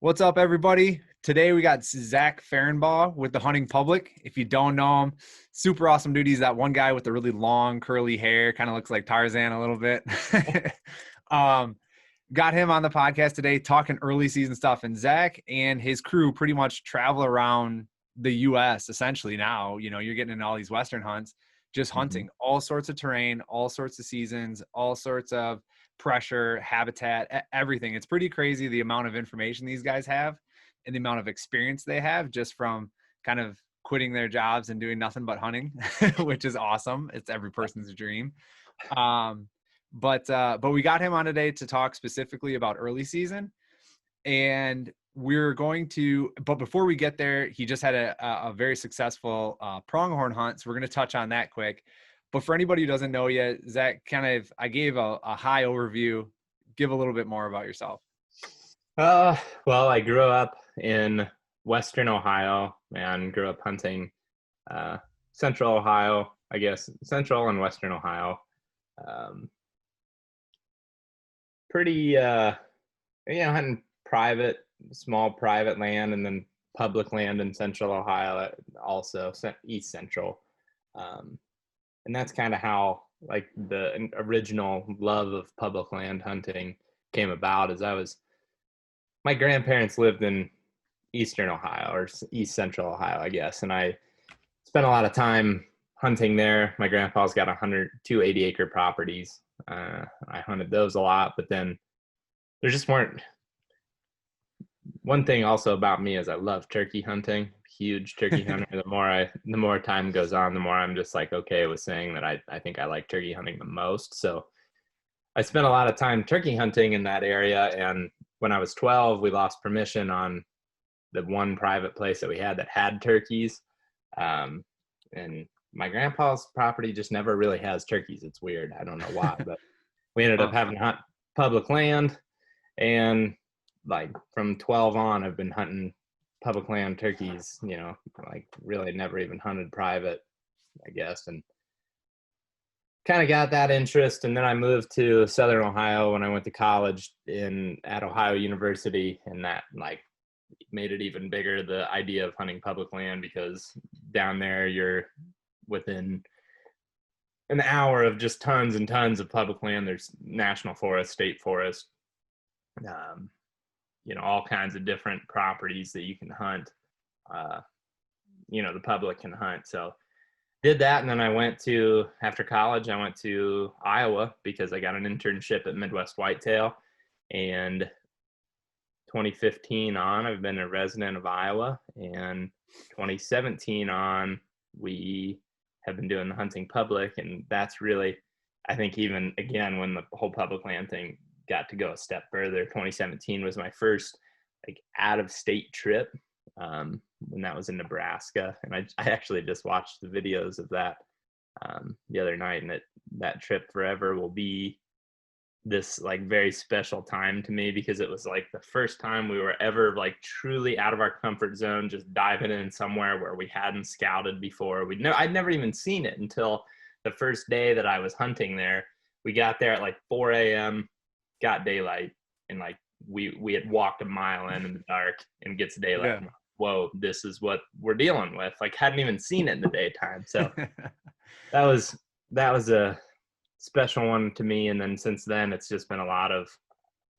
What's up, everybody? Today we got Zach Ferenbaugh with the Hunting Public. If you don't know him, super awesome dude. He's that one guy with the really long curly hair, kind of looks like Tarzan a little bit. um, got him on the podcast today talking early season stuff. And Zach and his crew pretty much travel around the U.S. essentially now. You know, you're getting into all these Western hunts, just hunting all sorts of terrain, all sorts of seasons, all sorts of pressure, habitat, everything. It's pretty crazy the amount of information these guys have and the amount of experience they have just from kind of quitting their jobs and doing nothing but hunting, which is awesome. It's every person's dream. But we got him on today to talk specifically about early season, and we're going to, but before we get there, he just had a very successful pronghorn hunt. So we're going to touch on that quick. But for anybody who doesn't know yet, Zach, I gave a high overview. Give a little bit more about yourself. Well, I grew up in Western Ohio and grew up hunting Central Ohio, I guess, Central and Western Ohio. Hunting small private land, and then public land in Central Ohio, also East Central. And that's kind of how like the original love of public land hunting came about. My grandparents lived in Eastern Ohio, or East Central Ohio, I guess. And I spent a lot of time hunting there. My grandpa's got 2 80-acre properties. I hunted those a lot, but then there just weren't. One thing also about me is I love turkey hunting. Huge turkey hunter. The more time goes on, the more I'm just like okay with saying that I think I like turkey hunting the most. So I spent a lot of time turkey hunting in that area. And when I was 12, we lost permission on the one private place that we had turkeys. And my grandpa's property just never really has turkeys. It's weird. I don't know why, but we ended up having to hunt public land. And like from 12 on, I've been hunting public land turkeys, like really never even hunted private, I guess. And kind of got that interest. And then I moved to Southern Ohio when I went to college at Ohio University. And that like made it even bigger, the idea of hunting public land, because down there you're within an hour of just tons and tons of public land. There's national forest, state forest, all kinds of different properties that you can hunt, the public can hunt. So did that. And then after college, I went to Iowa because I got an internship at Midwest Whitetail. And 2015 on, I've been a resident of Iowa. And 2017 on, we have been doing the hunting public. And that's really, I think, even again, when the whole public land thing got to go a step further, 2017 was my first like out of state trip, when that was in Nebraska. And I actually just watched the videos of that the other night, and that trip forever will be this like very special time to me, because it was like the first time we were ever like truly out of our comfort zone, just diving in somewhere where we hadn't scouted before. I'd never even seen it until the first day that I was hunting there. We got there at like 4 a.m., got daylight, and like we had walked a mile in the dark, and gets daylight. Yeah. Like, whoa, this is what we're dealing with. Like, hadn't even seen it in the daytime. So that was a special one to me. And then since then, it's just been a lot of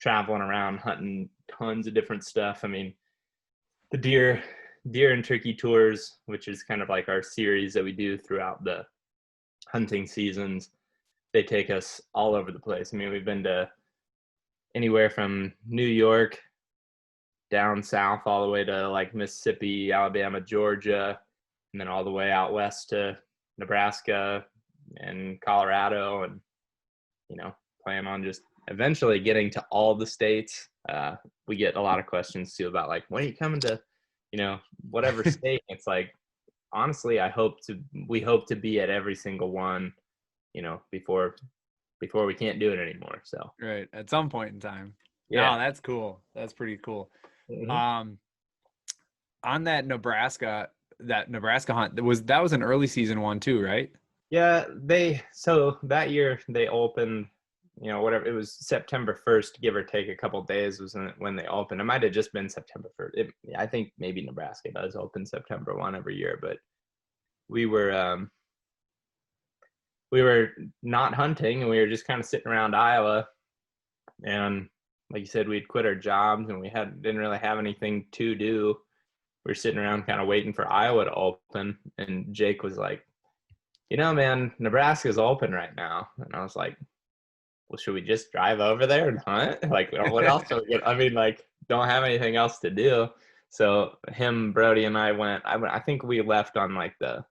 traveling around, hunting tons of different stuff. I mean, the deer and turkey tours, which is kind of like our series that we do throughout the hunting seasons, they take us all over the place. I mean, we've been to anywhere from New York down south all the way to like Mississippi, Alabama, Georgia, and then all the way out west to Nebraska and Colorado, and plan on just eventually getting to all the states. We get a lot of questions too about like, when are you coming to whatever state? It's like, honestly, we hope to be at every single one before we can't do it anymore. So right, at some point in time. Yeah. No, that's cool. That's pretty cool. Mm-hmm. On that Nebraska hunt, that was an early season one too, right? Yeah, so that year they opened whatever, it was September 1st, give or take a couple days was when they opened. It might have just been September 1st. I think maybe Nebraska does open September 1 every year, but we were not hunting, and we were just kind of sitting around Iowa. And like you said, we'd quit our jobs and we didn't really have anything to do. We were sitting around kind of waiting for Iowa to open. And Jake was like, man, Nebraska's open right now. And I was like, well, should we just drive over there and hunt? Like, what else are we gonna, I mean, like, don't have anything else to do. So him, Brody, and I went, I think we left on like I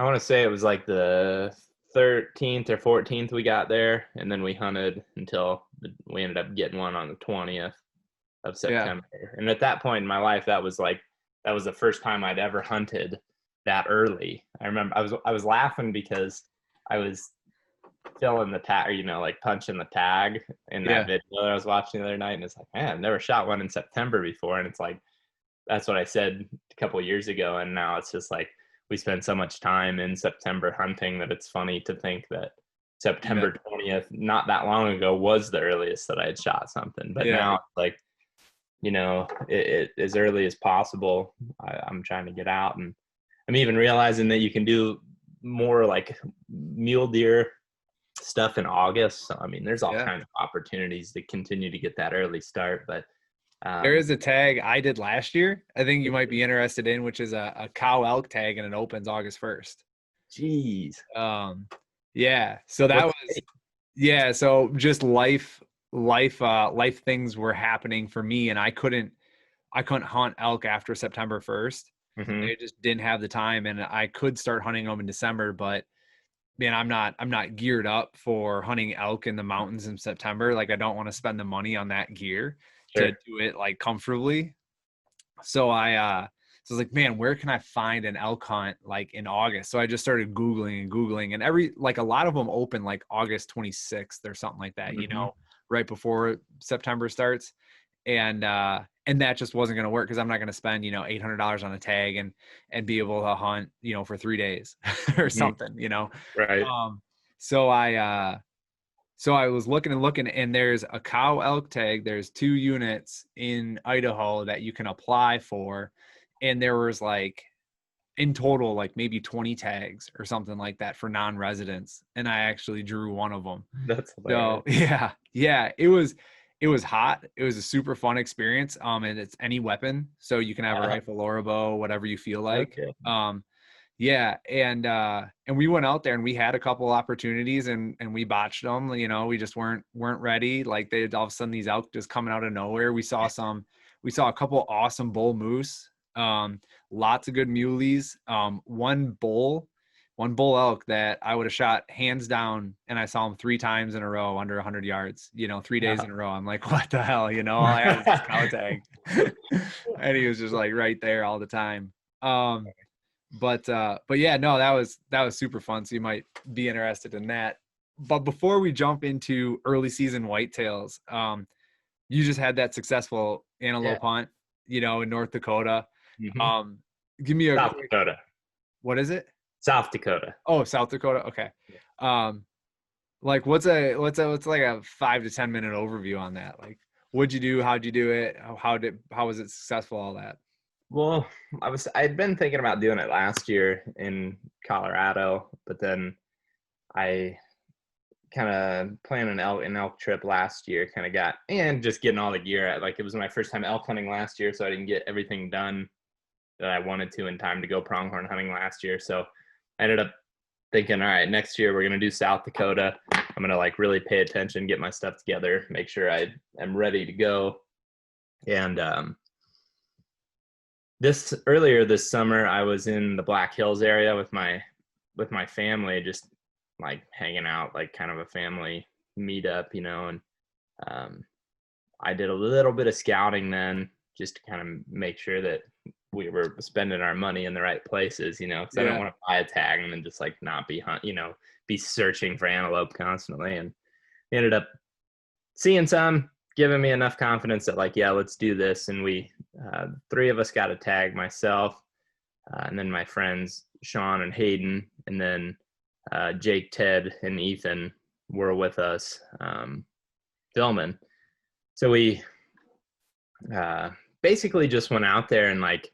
want to say it was like the 13th or 14th we got there. And then we hunted until we ended up getting one on the 20th of September. Yeah. And at that point in my life, that was the first time I'd ever hunted that early. I remember I was laughing because I was filling the tag, like punching the tag in that video that I was watching the other night. And it's like, man, I've never shot one in September before. And it's like, that's what I said a couple of years ago. And now it's just like, we spend so much time in September hunting that it's funny to think that September 20th, not that long ago, was the earliest that I had shot something. But now, like, it as early as possible, I'm trying to get out. And I'm even realizing that you can do more like mule deer stuff in August. So, I mean, there's all kinds of opportunities to continue to get that early start. But there is a tag I did last year, I think you might be interested in, which is a cow elk tag, and it opens August 1st. Jeez. Yeah. So that was, so just life things were happening for me, and I couldn't hunt elk after September 1st. Mm-hmm. I just didn't have the time, and I could start hunting them in December, but man, I'm not geared up for hunting elk in the mountains in September. Like, I don't want to spend the money on that gear to do it like comfortably. So I was like, man, where can I find an elk hunt like in August? So I just started Googling, and a lot of them open like August 26th or something like that, right before September starts. And that just wasn't going to work because I'm not going to spend, $800 on a tag and be able to hunt, for 3 days or something, Right. So I was looking, and there's a cow elk tag. There's 2 units in Idaho that you can apply for. And there was like in total, like maybe 20 tags or something like that for non-residents. And I actually drew one of them. That's hilarious. So yeah, it was hot. It was a super fun experience. And it's any weapon. So you can have a rifle or a bow, whatever you feel like. Okay. And we went out there and we had a couple opportunities and we botched them. We just weren't ready. Like, they all of a sudden these elk just coming out of nowhere. We saw a couple awesome bull moose, lots of good muleys, one bull elk that I would have shot hands down, and I saw him 3 times in a row under 100 yards, 3 days in a row. I'm like, what the hell, all I had was this cow tag. And he was just like right there all the time. But yeah, no, that was super fun. So you might be interested in that. But before we jump into early season whitetails, you just had that successful antelope hunt, in North Dakota. Mm-hmm. Give me South Dakota. What is it? South Dakota. Oh, South Dakota. Okay. Like what's like a 5 to 10 minute overview on that? Like, what'd you do? How'd you do it? How was it successful? All that. Well, I'd been thinking about doing it last year in Colorado, but then I kind of planned an elk trip last year, and just getting all the gear. Like, it was my first time elk hunting last year, so I didn't get everything done that I wanted to in time to go pronghorn hunting last year. So I ended up thinking, all right, next year we're going to do South Dakota. I'm going to like really pay attention, get my stuff together, make sure I am ready to go. And, earlier this summer, I was in the Black Hills area with my family, just like hanging out, like kind of a family meetup, and I did a little bit of scouting then, just to kind of make sure that we were spending our money in the right places, because I don't want to buy a tag and then just like not be be searching for antelope constantly. And we ended up seeing some, giving me enough confidence that like, yeah, let's do this. And we 3 of us got a tag, myself, and then my friends Sean and Hayden, and then Jake, Ted, and Ethan were with us filming. So we basically just went out there and like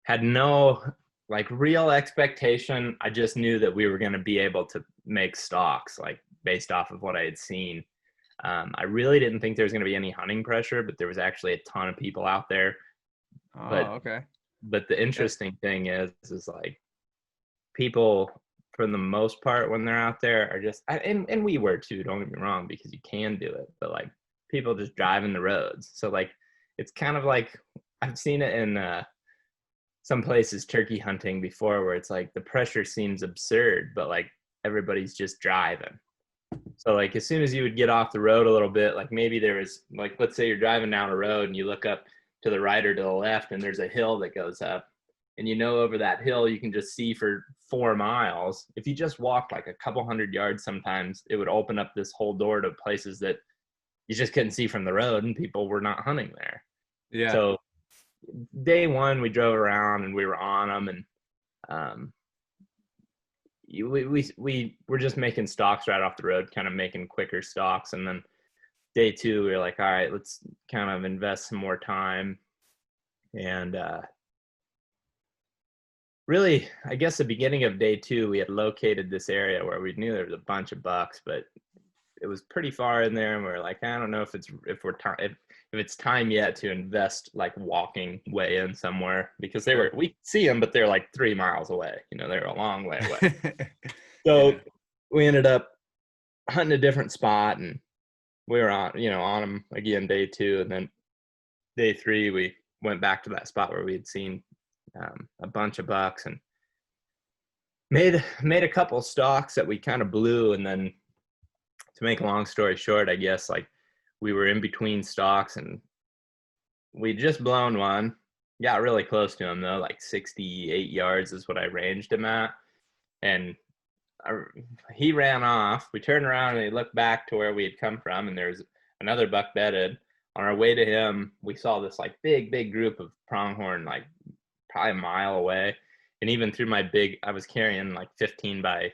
had no like real expectation. I just knew that we were going to be able to make stalks, like based off of what I had seen. I really didn't think there was going to be any hunting pressure, but there was actually a ton of people out there. Oh, okay. But the interesting thing is like people, for the most part, when they're out there, are just, and we were too, don't get me wrong, because you can do it, but like people just driving the roads. So like it's kind of like, I've seen it in some places turkey hunting before, where it's like the pressure seems absurd, but like everybody's just driving. So like as soon as you would get off the road a little bit, like maybe there was, like, let's say you're driving down a road and you look up to the right or to the left and there's a hill that goes up, and you know over that hill you can just see for 4 miles. If you just walked like a couple hundred yards, sometimes it would open up this whole door to places that you just couldn't see from the road, and people were not hunting there. Yeah. So day one we drove around and we were on them, and we were just making stalks right off the road, kind of making quicker stalks. And then day two, we were like, all right, let's kind of invest some more time. And really, I guess the beginning of day two, we had located this area where we knew there was a bunch of bucks, but it was pretty far in there. And we were like, I don't know if it's time yet to invest like walking way in somewhere, because we see them, but they're like 3 miles away. They're a long way away. So we ended up hunting a different spot, and we were on them again day two. And then day three, we went back to that spot where we had seen a bunch of bucks, and made a couple stalks that we kind of blew. And then, to make a long story short, I guess, like, we were in between stalks and we just blown one, got really close to him though, like 68 yards is what I ranged him at. And he ran off. We turned around and he looked back to where we had come from, and there's another buck bedded. On our way to him, we saw this like big group of pronghorn, like probably a mile away. And even through I was carrying like 15 by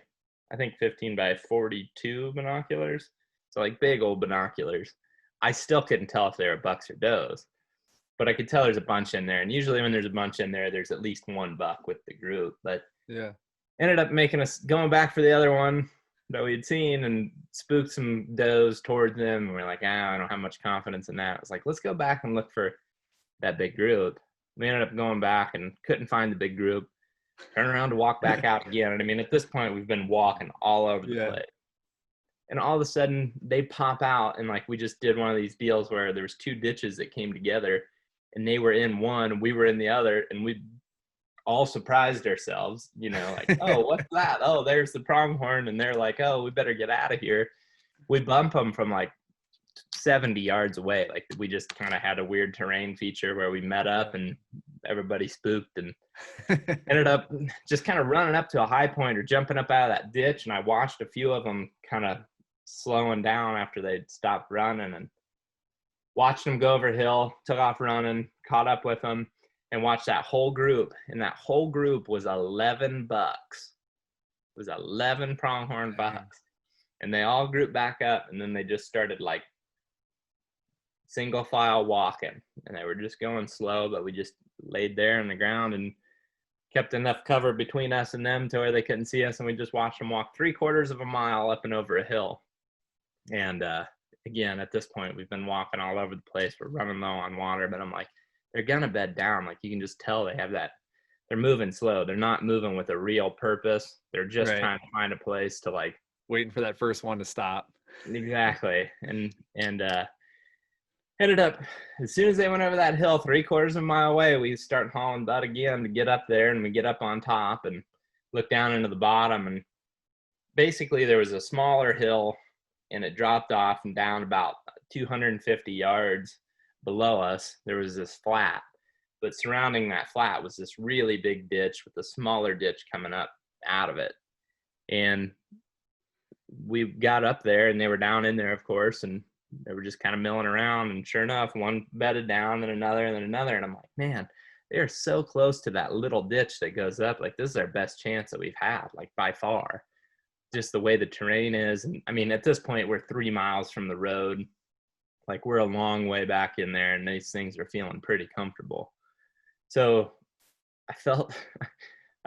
42 binoculars. So like big old binoculars. I still couldn't tell if they were bucks or does, but I could tell there's a bunch in there. And usually when there's a bunch in there, there's at least one buck with the group. But yeah, ended up making us going back for the other one that we had seen, and spooked some does towards them. And we're like, I don't have much confidence in that. I was like, let's go back and look for that big group. We ended up going back and couldn't find the big group. Turn around to walk back out again. And I mean, at this point, we've been walking all over the place. And all of a sudden, they pop out, and like we just did one of these deals where there was 2 ditches that came together, and they were in one, we were in the other, and we all surprised ourselves, like, oh, what's that? Oh, there's the pronghorn. And they're like, oh, we better get out of here. We bump them from like 70 yards away. Like, we just kind of had a weird terrain feature where we met up and everybody spooked, and ended up just kind of running up to a high point or jumping up out of that ditch. And I watched a few of them kind of slowing down after they'd stopped running, and watched them go over hill, took off running, caught up with them, and watched that whole group. And that whole group was 11 bucks. It was 11 pronghorn bucks. And they all grouped back up, and then they just started like single file walking, and they were just going slow, but we just laid there on the ground and kept enough cover between us and them to where they couldn't see us. And we just watched them walk 3/4 of a mile up and over a hill. And again, at this point, we've been walking all over the place. We're running low on water, but I'm like, they're gonna bed down. Like, you can just tell they have that. They're moving slow. They're not moving with a real purpose. They're just trying to find a place to, like, waiting for that first one to stop. Exactly. And ended up, as soon as they went over that hill 3/4 of a mile away, we start hauling butt again to get up there. And we get up on top and look down into the bottom, and basically there was a smaller hill, and it dropped off and down about 250 yards below us. There was this flat, but surrounding that flat was this really big ditch with a smaller ditch coming up out of it. And we got up there, and they were down in there, of course, and they were just kind of milling around. And sure enough, one bedded down, and another, and then another. And I'm like, man, they are so close to that little ditch that goes up. Like, this is our best chance that we've had, like, by far. just the way the terrain is. And I mean, at this point, we're 3 miles from the road. Like, we're a long way back in there, and these things are feeling pretty comfortable. So I felt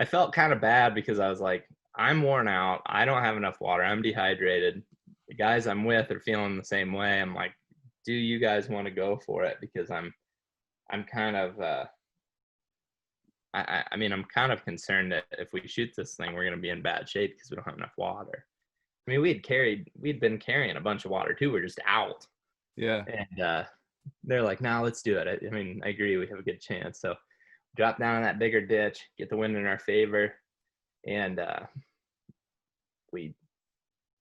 I felt kind of bad because I was like, I'm worn out. I don't have enough water. I'm dehydrated. The guys I'm with are feeling the same way. I'm like, do you guys want to go for it? Because I'm kind of I mean, I'm kind of concerned that if we shoot this thing, we're going to be in bad shape because we don't have enough water. I mean, we'd been carrying a bunch of water too. We're just out. Yeah. And they're like, nah, let's do it. I mean, I agree. We have a good chance. So drop down in that bigger ditch, get the wind in our favor. And we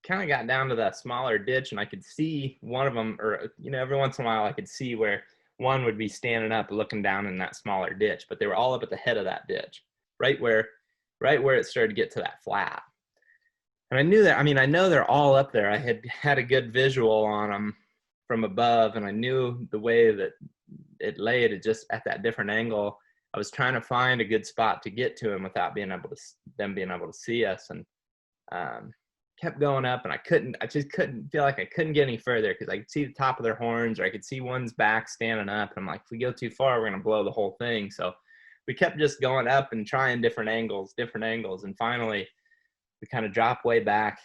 kind of got down to that smaller ditch, and I could see one of them, or, you know, every once in a while I could see where one would be standing up looking down in that smaller ditch, but they were all up at the head of that ditch, right where it started to get to that flat. And I knew that, I mean, I know they're all up there. I had a good visual on them from above, and I knew the way that it laid, it just at that different angle. I was trying to find a good spot to get to them without them being able to see us, and kept going up, and I just couldn't feel like I couldn't get any further because I could see the top of their horns, or I could see one's back standing up. And I'm like, if we go too far, we're going to blow the whole thing. So we kept just going up and trying different angles. And finally we kind of dropped way back,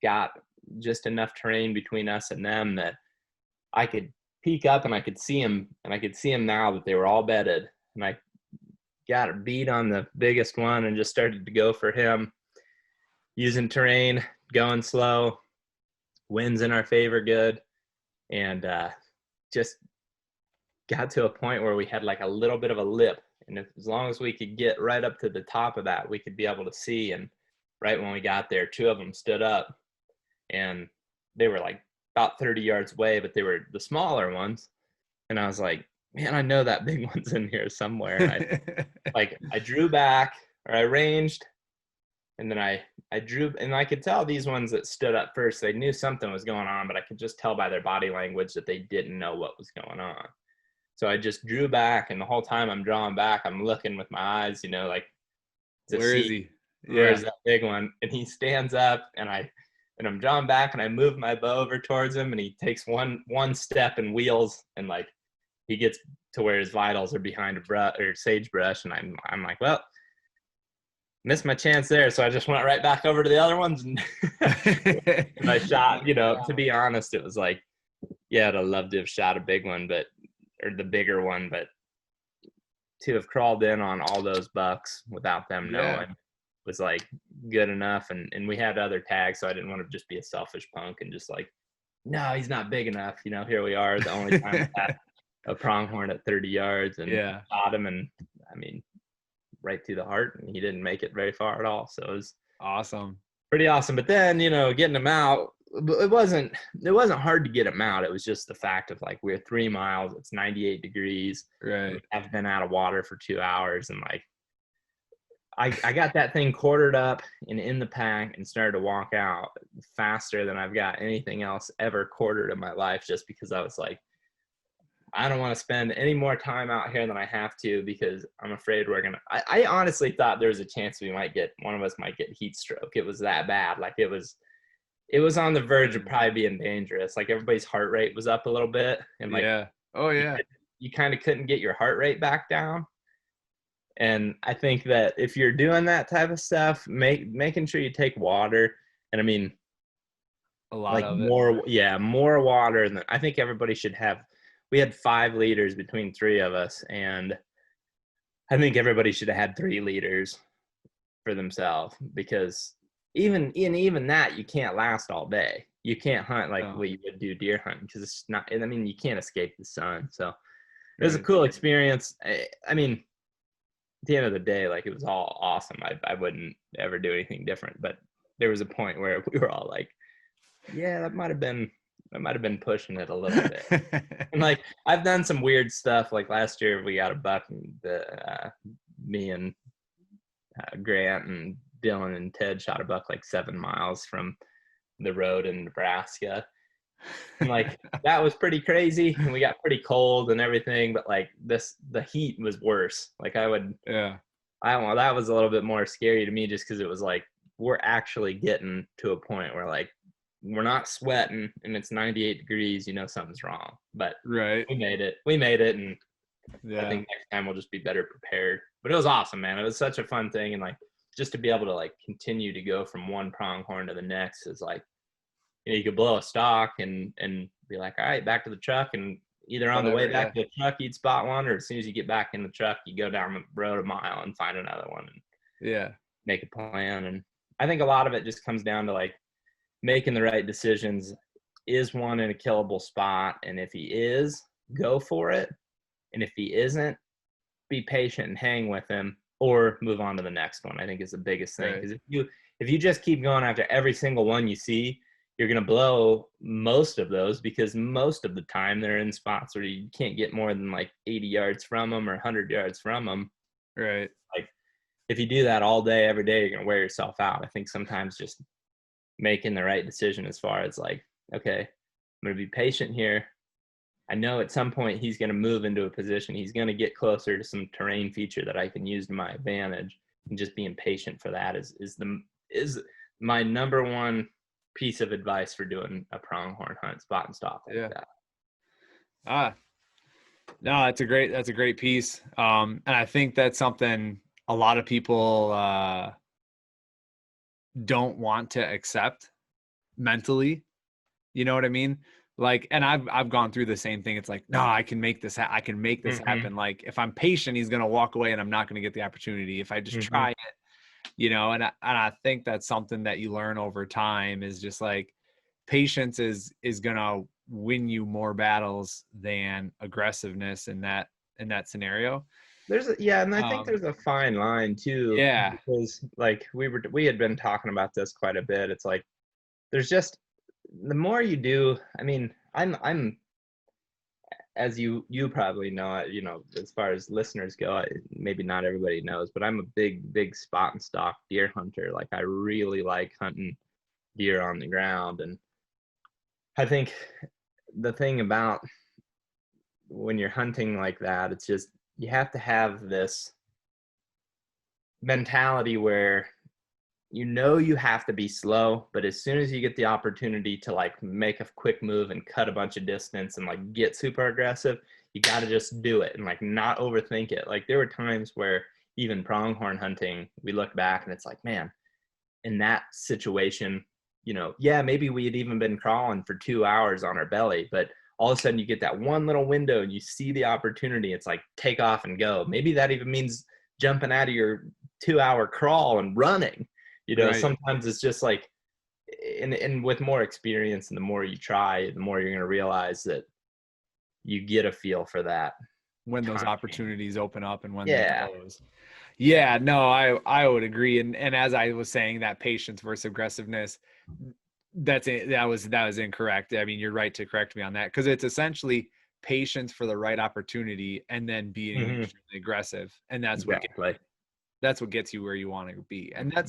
got just enough terrain between us and them that I could peek up and I could see them, and I could see them now that they were all bedded. And I got a beat on the biggest one and just started to go for him, using terrain, going slow, winds in our favor good, and just got to a point where we had like a little bit of a lip, and as long as we could get right up to the top of that, we could be able to see. And right when we got there, two of them stood up, and they were like about 30 yards away, but they were the smaller ones. And I was like, man, I know that big one's in here somewhere. And I drew back, or I ranged, and then I drew, and I could tell these ones that stood up first, they knew something was going on, but I could just tell by their body language that they didn't know what was going on. So I just drew back, and the whole time I'm drawing back, I'm looking with my eyes, you know, like to Where see is he? where's that big one. And he stands up, and I'm drawing back, and I move my bow over towards him, and he takes one step and wheels, and like he gets to where his vitals are behind a sagebrush, and I'm like, well, missed my chance there. So I just went right back over to the other ones, and, and I shot, you know, to be honest, it was like, yeah, I'd have loved to have shot a big one, or the bigger one, but to have crawled in on all those bucks without them knowing was like good enough. And we had other tags, so I didn't want to just be a selfish punk and just like, no, he's not big enough. You know, here we are, the only time we had a pronghorn at 30 yards, and shot him, and I mean, right through the heart, and he didn't make it very far at all. So it was awesome, pretty awesome. But then, you know, getting him out, it wasn't hard to get him out. It was just the fact of like, we're 3 miles, it's 98 degrees, right? I've been out of water for 2 hours, and like I got that thing quartered up and in the pack and started to walk out faster than I've got anything else ever quartered in my life, just because I was like, I don't want to spend any more time out here than I have to, because I'm afraid I honestly thought there was a chance one of us might get heat stroke. It was that bad. Like it was on the verge of probably being dangerous. Like everybody's heart rate was up a little bit, and like, you kind of couldn't get your heart rate back down. And I think that if you're doing that type of stuff, making sure you take water, and I mean, a lot like of more water than I think everybody should have. We had 5 liters between 3 of us, and I think everybody should have had 3 liters for themselves, because even that, you can't last all day. You can't hunt like you would do deer hunting, because it's not, I mean, you can't escape the sun. So it was a cool experience. I mean, at the end of the day, like, it was all awesome. I wouldn't ever do anything different, but there was a point where we were all like, yeah, that might have been pushing it a little bit. And like, I've done some weird stuff. Like last year we got a buck, and me and Grant and Dylan and Ted shot a buck like 7 miles from the road in Nebraska. And like, that was pretty crazy, and we got pretty cold and everything, but like the heat was worse. Like I don't know, that was a little bit more scary to me, just because it was like we're actually getting to a point where like we're not sweating and it's 98 degrees, you know something's wrong. But Right. we made it. We made it, and I Yeah. think next time we'll just be better prepared. But it was awesome, man. It was such a fun thing, and like just to be able to like continue to go from one pronghorn to the next is like, you know, you could blow a stock and be like, all right, back to the truck, and either on the way Whatever. Yeah. back to the truck you'd spot one, or as soon as you get back in the truck you go down the road a mile and find another one and Yeah. make a plan. And I think a lot of it just comes down to like making the right decisions. Is one in a killable spot? And if he is, go for it. And if he isn't, be patient and hang with him, or move on to the next one. I think is the biggest thing, Right. because if you just keep going after every single one you see, you're going to blow most of those, because most of the time they're in spots where you can't get more than like 80 yards from them or 100 yards from them. Right. Like if you do that all day every day, you're going to wear yourself out. I think sometimes just making the right decision as far as like, okay, I'm going to be patient here. I know at some point he's going to move into a position. He's going to get closer to some terrain feature that I can use to my advantage. And just being patient for that is my number one piece of advice for doing a pronghorn hunt, spot and stalk like Yeah. that. Ah, no, that's a great piece. And I think that's something a lot of people don't want to accept mentally. You know what I mean? Like, and I've gone through the same thing. It's like, no, I can make this. I can make this Mm-hmm. happen. Like, if I'm patient, he's gonna walk away, and I'm not gonna get the opportunity. If I just Mm-hmm. try it, you know. And I think that's something that you learn over time. Is just like patience is gonna win you more battles than aggressiveness in that scenario. Yeah, and I think Um, there's a fine line too, yeah, because like we had been talking about this quite a bit. It's like there's just the more you do. I mean, I'm as you probably know, you know, as far as listeners go, maybe not everybody knows, but I'm a big spot and stalk deer hunter. Like I really like hunting deer on the ground, and I think the thing about when you're hunting like that, it's just you have to have this mentality where you know you have to be slow, but as soon as you get the opportunity to like make a quick move and cut a bunch of distance and like get super aggressive, you got to just do it and like not overthink it. Like there were times where even pronghorn hunting, we look back and it's like, man, in that situation, you know, yeah, maybe we had even been crawling for 2 hours on our belly, but all of a sudden you get that one little window and you see the opportunity. It's like take off and go. Maybe that even means jumping out of your 2 hour crawl and running. You know, right. sometimes it's just like, and with more experience and the more you try, the more you're going to realize that you get a feel for that When those timing. opportunities open up and when they Yeah. close. Yeah, no, I would agree. And as I was saying, that patience versus aggressiveness, that's it. That was incorrect. I mean, you're right to correct me on that, because it's essentially patience for the right opportunity and then being Hmm. extremely aggressive. And Exactly. that's what gets you where you want to be. And Hmm.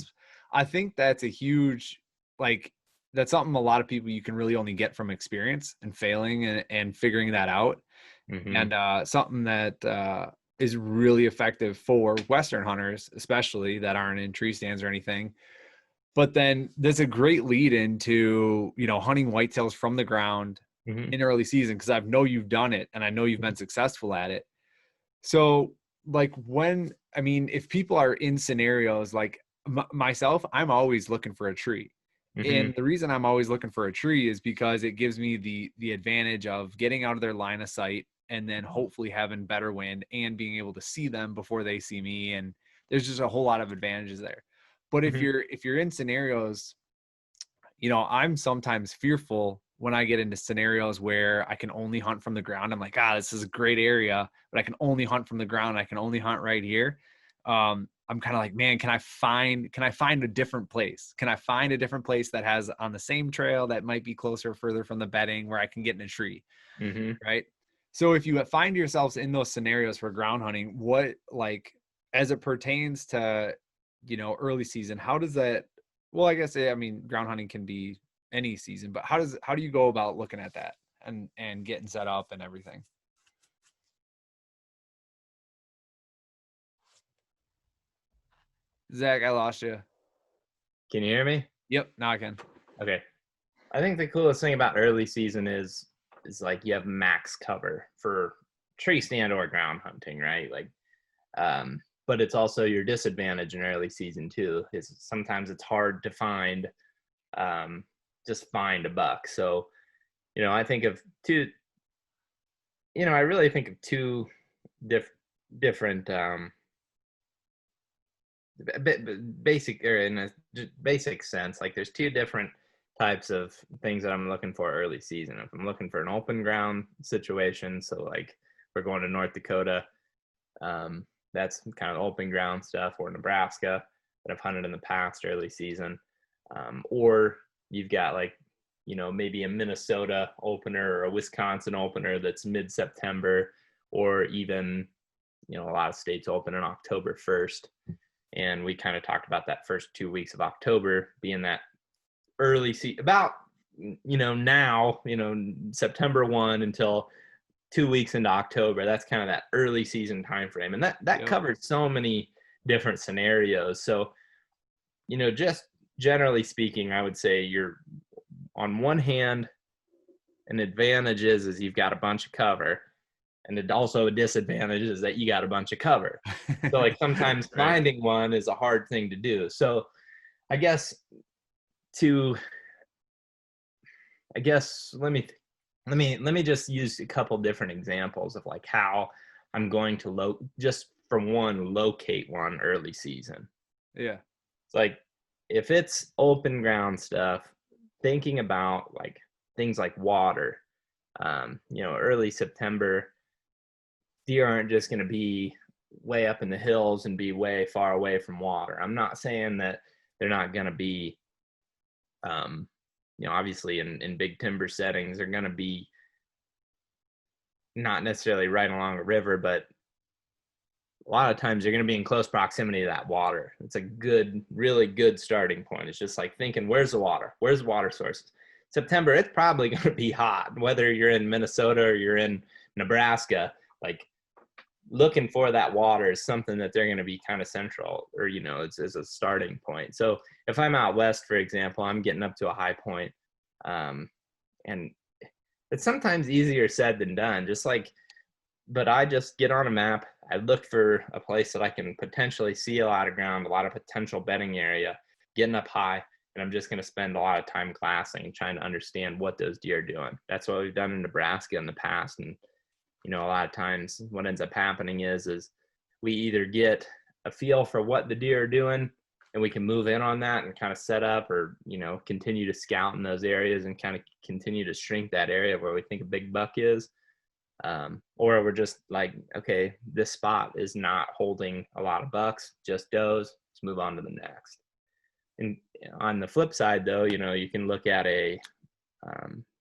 I think that's a huge, like, that's something a lot of people, you can really only get from experience and failing and figuring that out. Hmm. And something that is really effective for Western hunters, especially that aren't in tree stands or anything. But then there's a great lead into, you know, hunting whitetails from the ground Hmm. in early season, because I know you've done it and I know you've been successful at it. So, like, I mean, if people are in scenarios like myself, I'm always looking for a tree. Hmm. And the reason I'm always looking for a tree is because it gives me the advantage of getting out of their line of sight and then hopefully having better wind and being able to see them before they see me. And there's just a whole lot of advantages there. But Hmm. if you're in scenarios, you know, I'm sometimes fearful when I get into scenarios where I can only hunt from the ground. I'm like, this is a great area, but I can only hunt from the ground. I can only hunt right here. I'm kind of like, man, can I find a different place? Can I find a different place that has on the same trail that might be closer or further from the bedding where I can get in a tree? Hmm. Right. So if you find yourselves in those scenarios for ground hunting, what, like, as it pertains to, you know, early season, how does that, well, I guess, I mean, ground hunting can be any season, but how do you go about looking at that and getting set up and everything? Zach, I lost you. Can you hear me? Yep, now I can. Okay. I think the coolest thing about early season is like you have max cover for tree stand or ground hunting, right? Like, but it's also your disadvantage in early season too. Is sometimes it's hard to find, just find a buck. So, I think of two. I really think of two different basic, or in a basic sense, like there's two different types of things that I'm looking for early season. If I'm looking for an open ground situation, so like we're going to North Dakota, that's kind of open ground stuff, or Nebraska that I've hunted in the past early season, or you've got like maybe a Minnesota opener or a Wisconsin opener that's mid-September, or even a lot of states open on October 1st. And we kind of talked about that first 2 weeks of October being that early season, about now September 1 until 2 weeks into October. That's kind of that early season time frame, and that Yep. covers so many different scenarios. So just generally speaking, I would say you're, on one hand, an advantage is you've got a bunch of cover, and it also a disadvantage is that you got a bunch of cover. So like sometimes Right. finding one is a hard thing to do. So I guess let me just use a couple different examples of like how I'm going to just from one, locate one early season. Yeah. It's like, if it's open ground stuff, thinking about like things like water, early September, deer aren't just going to be way up in the hills and be way far away from water. I'm not saying that they're not going to be, obviously in big timber settings, they're going to be not necessarily right along a river, but a lot of times you're going to be in close proximity to that water. It's a really good starting point. It's just like thinking, where's the water? Where's the water sources? September, it's probably going to be hot, whether you're in Minnesota or you're in Nebraska. Like, looking for that water is something that they're going to be kind of central, or it's a starting point. So if I'm out west, for example, I'm getting up to a high point, and it's sometimes easier said than done. But I just get on a map. I look for a place that I can potentially see a lot of ground, a lot of potential bedding area, getting up high, and I'm just going to spend a lot of time glassing and trying to understand what those deer are doing. That's what we've done in Nebraska in the past. And a lot of times what ends up happening is we either get a feel for what the deer are doing, and we can move in on that and kind of set up, or continue to scout in those areas and kind of continue to shrink that area where we think a big buck is, or we're just like, okay, this spot is not holding a lot of bucks, just does, let's move on to the next. And on the flip side though, you can look at a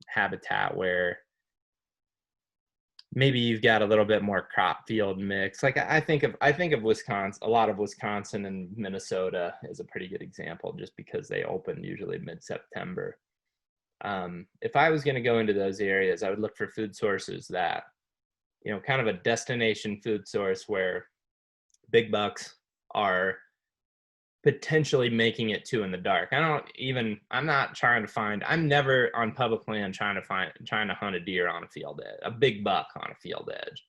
habitat where maybe you've got a little bit more crop field mix. Like I think of Wisconsin, a lot of Wisconsin and Minnesota is a pretty good example, just because they open usually mid-September. If I was going to go into those areas, I would look for food sources that, kind of a destination food source where big bucks are potentially making it to in the dark. I'm never on public land trying to hunt a deer on a field edge, a big buck on a field edge.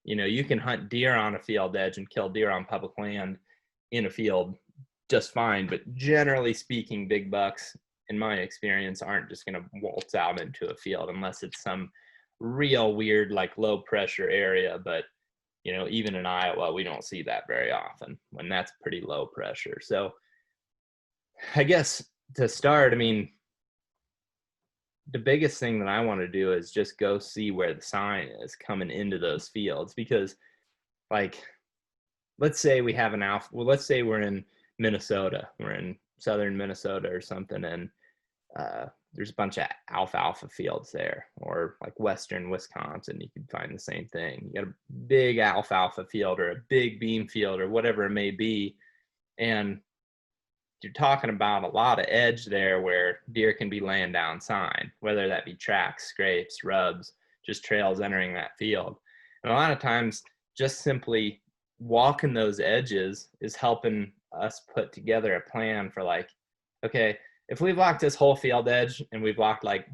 You can hunt deer on a field edge and kill deer on public land in a field just fine, but generally speaking, big bucks, in my experience, aren't just going to waltz out into a field unless it's some real weird, like low pressure area. But even in Iowa, we don't see that very often when that's pretty low pressure. So I guess to start, the biggest thing that I want to do is just go see where the sign is coming into those fields, because like, let's say we have let's say we're in Minnesota, we're in southern Minnesota or something, and there's a bunch of alfalfa fields there, or like western Wisconsin, you can find the same thing. You got a big alfalfa field or a big bean field or whatever it may be, and you're talking about a lot of edge there where deer can be laying down sign, whether that be tracks, scrapes, rubs, just trails entering that field. And a lot of times just simply walking those edges is helping us put together a plan for like, okay, if we've walked this whole field edge and we've walked like,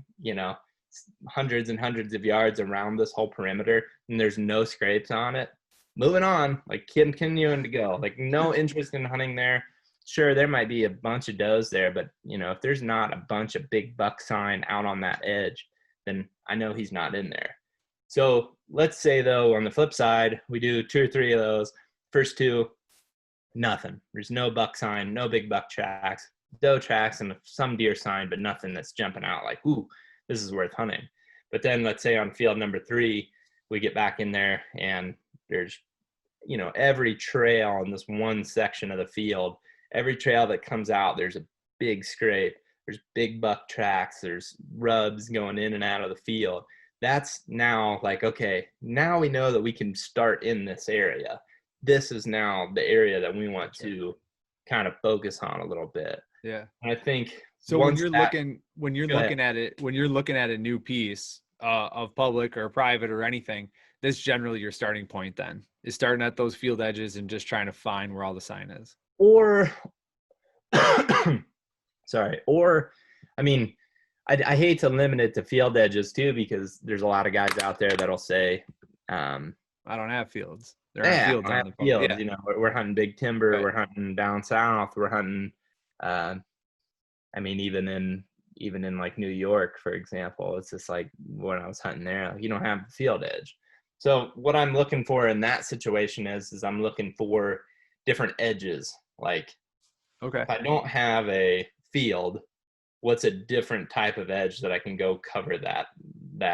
hundreds and hundreds of yards around this whole perimeter and there's no scrapes on it, moving on, like continuing to go, like no interest in hunting there. Sure, there might be a bunch of does there, but if there's not a bunch of big buck sign out on that edge, then I know he's not in there. So let's say though, on the flip side, we do 2 or 3 of those. First 2, nothing. There's no buck sign, no big buck tracks, doe tracks, and some deer sign, but nothing that's jumping out like, ooh, this is worth hunting. But then let's say on field number 3, we get back in there and there's, every trail in this one section of the field, every trail that comes out, there's a big scrape, there's big buck tracks, there's rubs going in and out of the field. That's now like, okay, now we know that we can start in this area. This is now the area that we want to kind of focus on a little bit. Yeah. And I think so when you're looking at a new piece of public or private or anything, that's generally your starting point then, is starting at those field edges and just trying to find where all the sign is. Or I mean, I hate to limit it to field edges too, because there's a lot of guys out there that'll say, I don't have fields. There aren't fields on the fields. Yeah. We're hunting big timber. Right. We're hunting down south. We're hunting. Even in like New York, for example, it's just like when I was hunting there, you don't have the field edge. So what I'm looking for in that situation is I'm looking for different edges. Like, okay, if I don't have a field, what's a different type of edge that I can go cover that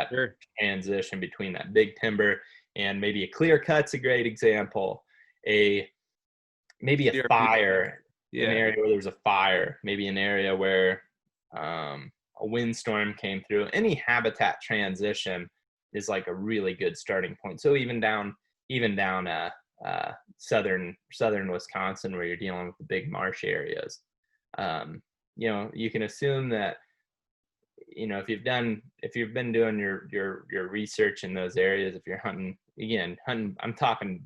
sure. Transition between that big timber and maybe a clear cut's a great example. Maybe a fire, an area where there's a fire, maybe an area where a windstorm came through. Any habitat transition is like a really good starting point. So even down southern Wisconsin, where you're dealing with the big marsh areas, you can assume that if you've been doing your research in those areas, if you're hunting, I'm talking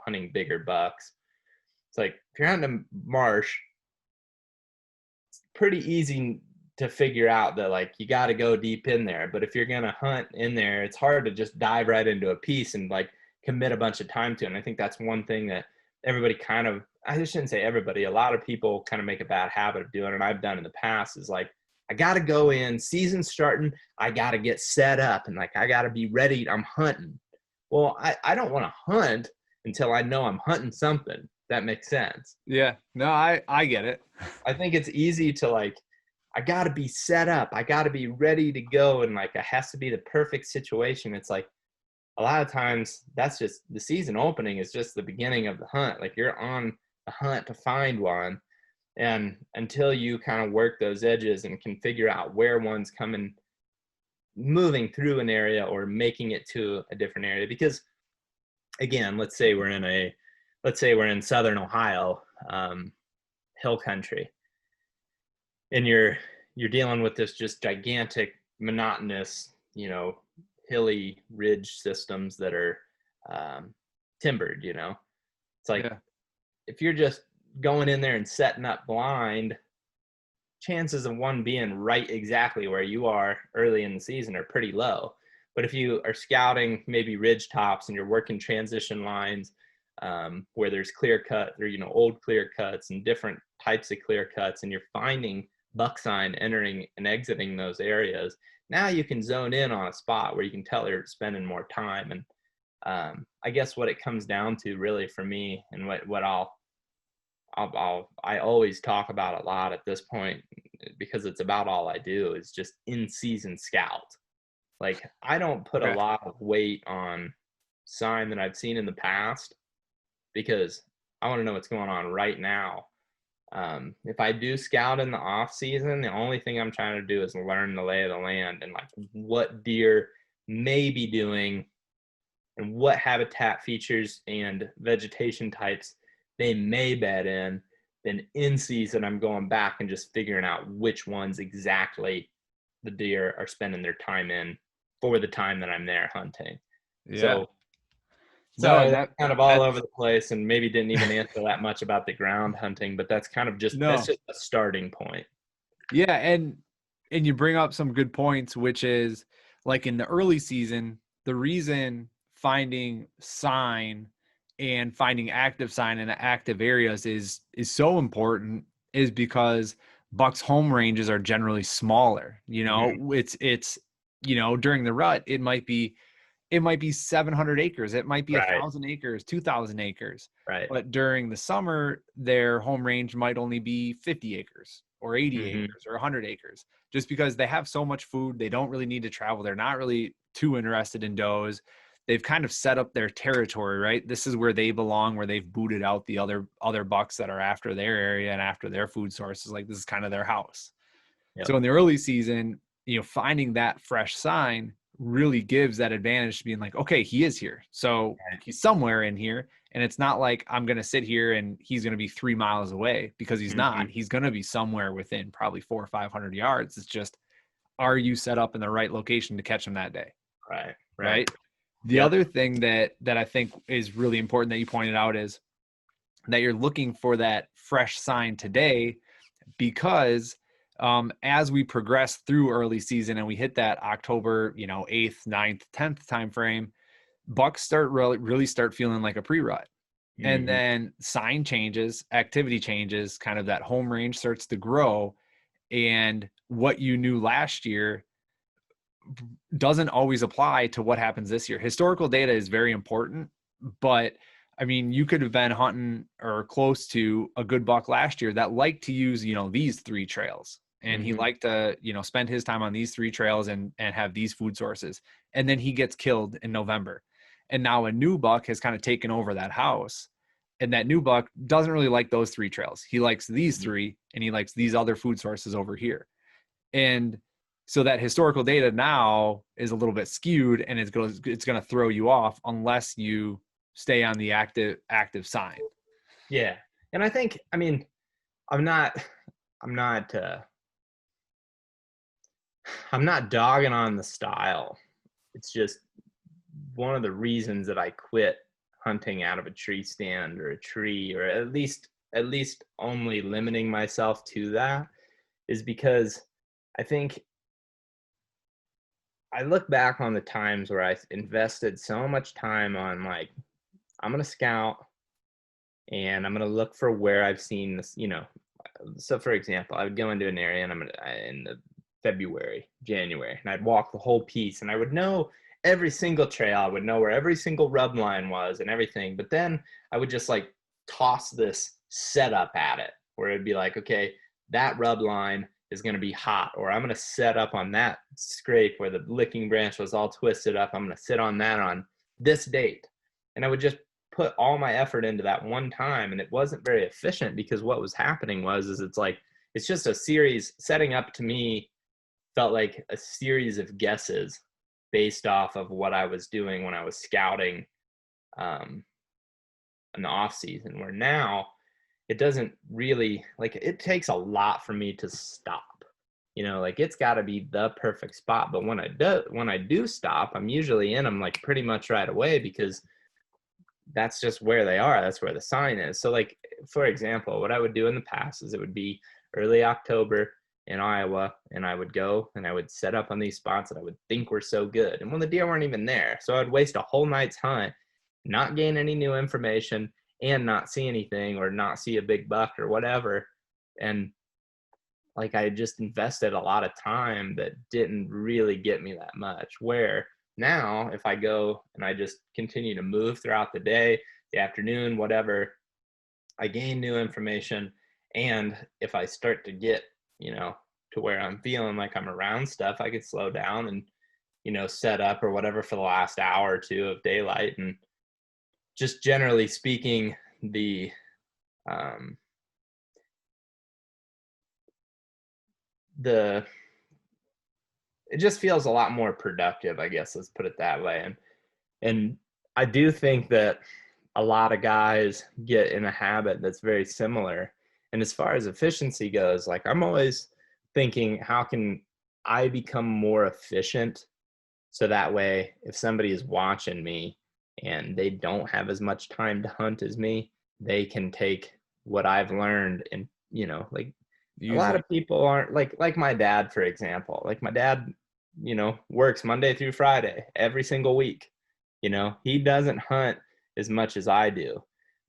hunting bigger bucks, it's like if you're hunting a marsh, it's pretty easy to figure out that like you got to go deep in there. But if you're gonna hunt in there, it's hard to just dive right into a piece and like commit a bunch of time to it. And I think that's one thing that everybody I shouldn't say everybody, a lot of people kind of make a bad habit of doing, and I've done in the past, is like, I got to go in, season's starting, I got to get set up, and like I got to be ready, I'm hunting. Well, I don't want to hunt until I know I'm hunting something. That makes sense. Yeah, no, I get it. I think it's easy to like, I got to be set up, I got to be ready to go, and like it has to be the perfect situation. It's like a lot of times that's just the season opening is just the beginning of the hunt. Like you're on a hunt to find one, and until you kind of work those edges and can figure out where one's moving through an area or making it to a different area. Because again, let's say we're in southern Ohio, hill country, and you're dealing with this just gigantic, monotonous, hilly ridge systems that are timbered. It's like, if you're just going in there and setting up blind, chances of one being right exactly where you are early in the season are pretty low. But if you are scouting maybe ridge tops and you're working transition lines, where there's clear cut or old clear cuts and different types of clear cuts, and you're finding buck sign entering and exiting those areas, now you can zone in on a spot where you can tell you're spending more time. And I guess what it comes down to really for me, and what I always talk about a lot at this point, because it's about all I do, is just in-season scout. Like I don't put a lot of weight on sign that I've seen in the past, because I want to know what's going on right now. If I do scout in the off season, the only thing I'm trying to do is learn the lay of the land and like what deer may be doing and what habitat features and vegetation types they may bed in. Then in season, I'm going back and just figuring out which ones exactly the deer are spending their time in for the time that I'm there hunting. Yeah. So No, Sorry, that's kind of all over that's the place and maybe didn't even answer that much about the ground hunting, but that's kind of that's no. just a starting point. Yeah, and you bring up some good points, which is like in the early season, the reason finding sign and finding active sign in active areas is so important is because bucks home ranges are generally smaller. Mhm. It's during the rut it might be 700 acres, it might be a Right, thousand acres, 2,000 acres, right. but during the summer their home range might only be 50 acres or 80 Mhm. acres or 100 acres, just because they have so much food. They don't really need to travel. They're not really too interested in does. They've kind of set up their territory, right? This is where they belong, where they've booted out the other bucks that are after their area and after their food sources. Like, this is kind of their house. Yep. So in the early season, finding that fresh sign really gives that advantage to being like, okay, he is here. So Right. he's somewhere in here. And it's not like I'm going to sit here and he's going to be 3 miles away, because he's not. Mhm. He's going to be somewhere within probably 400 or 500 yards. It's just, are you set up in the right location to catch him that day? Right, right. Right. The Yep. other thing that I think is really important that you pointed out is that you're looking for that fresh sign today, because as we progress through early season and we hit that October, 8th, 9th, 10th time frame, bucks start really start feeling like a pre-rut. And Mhm. then sign changes, activity changes, kind of that home range starts to grow. And what you knew last year doesn't always apply to what happens this year. Historical data is very important, but I mean, you could have been hunting or close to a good buck last year that liked to use, these three trails. And he Mhm. liked to, spend his time on these three trails and have these food sources. And then he gets killed in November. And now a new buck has kind of taken over that house. And that new buck doesn't really like those three trails. He likes these Mhm. three, and he likes these other food sources over here. And so that historical data now is a little bit skewed, and it's going to throw you off unless you stay on the active sign. Yeah. And I think, I mean, I'm not I'm not I'm not dogging on the style. It's just one of the reasons that I quit hunting out of a tree stand or a tree, or at least only limiting myself to that, is because I think I look back on the times where I invested so much time on, like, I'm going to scout and I'm going to look for where I've seen this. So for example, I would go into an area and in the February, January, and I'd walk the whole piece and I would know every single trail. I would know where every single rub line was and everything. But then I would just like toss this setup at it where it'd be like, okay, that rub line is going to be hot, or I'm going to set up on that scrape where the licking branch was all twisted up. I'm going to sit on that on this date. And I would just put all my effort into that one time, and it wasn't very efficient because what was happening was it's like it's just a series setting up. To me, felt like a series of guesses based off of what I was doing when I was scouting um, in the off season, where now it doesn't really, like, it takes a lot for me to stop. Like, it's got to be the perfect spot. But when I do stop, I'm usually in them like pretty much right away, because that's just where they are. That's where the sign is. So, like, for example, what I would do in the past is it would be early October in Iowa, and I would go and I would set up on these spots that I would think were so good. And when the deer weren't even there, so I'd waste a whole night's hunt, not gain any new information, and not see anything, or not see a big buck or whatever. And like, I just invested a lot of time that didn't really get me that much. Where now, if I go and I just continue to move throughout the day, the afternoon, whatever, I gain new information. And if I start to get, to where I'm feeling like I'm around stuff, I could slow down and, set up or whatever for the last hour or two of daylight. And just generally speaking, um, the it just feels a lot more productive, I guess. Let's put it that way. And I do think that a lot of guys get in a habit that's very similar. And as far as efficiency goes, like, I'm always thinking, how can I become more efficient? So that way, if somebody is watching me and they don't have as much time to hunt as me, they can take what I've learned and, like a Use lot it. of people aren't like my dad, for example. Like my dad, works Monday through Friday every single week. He doesn't hunt as much as I do,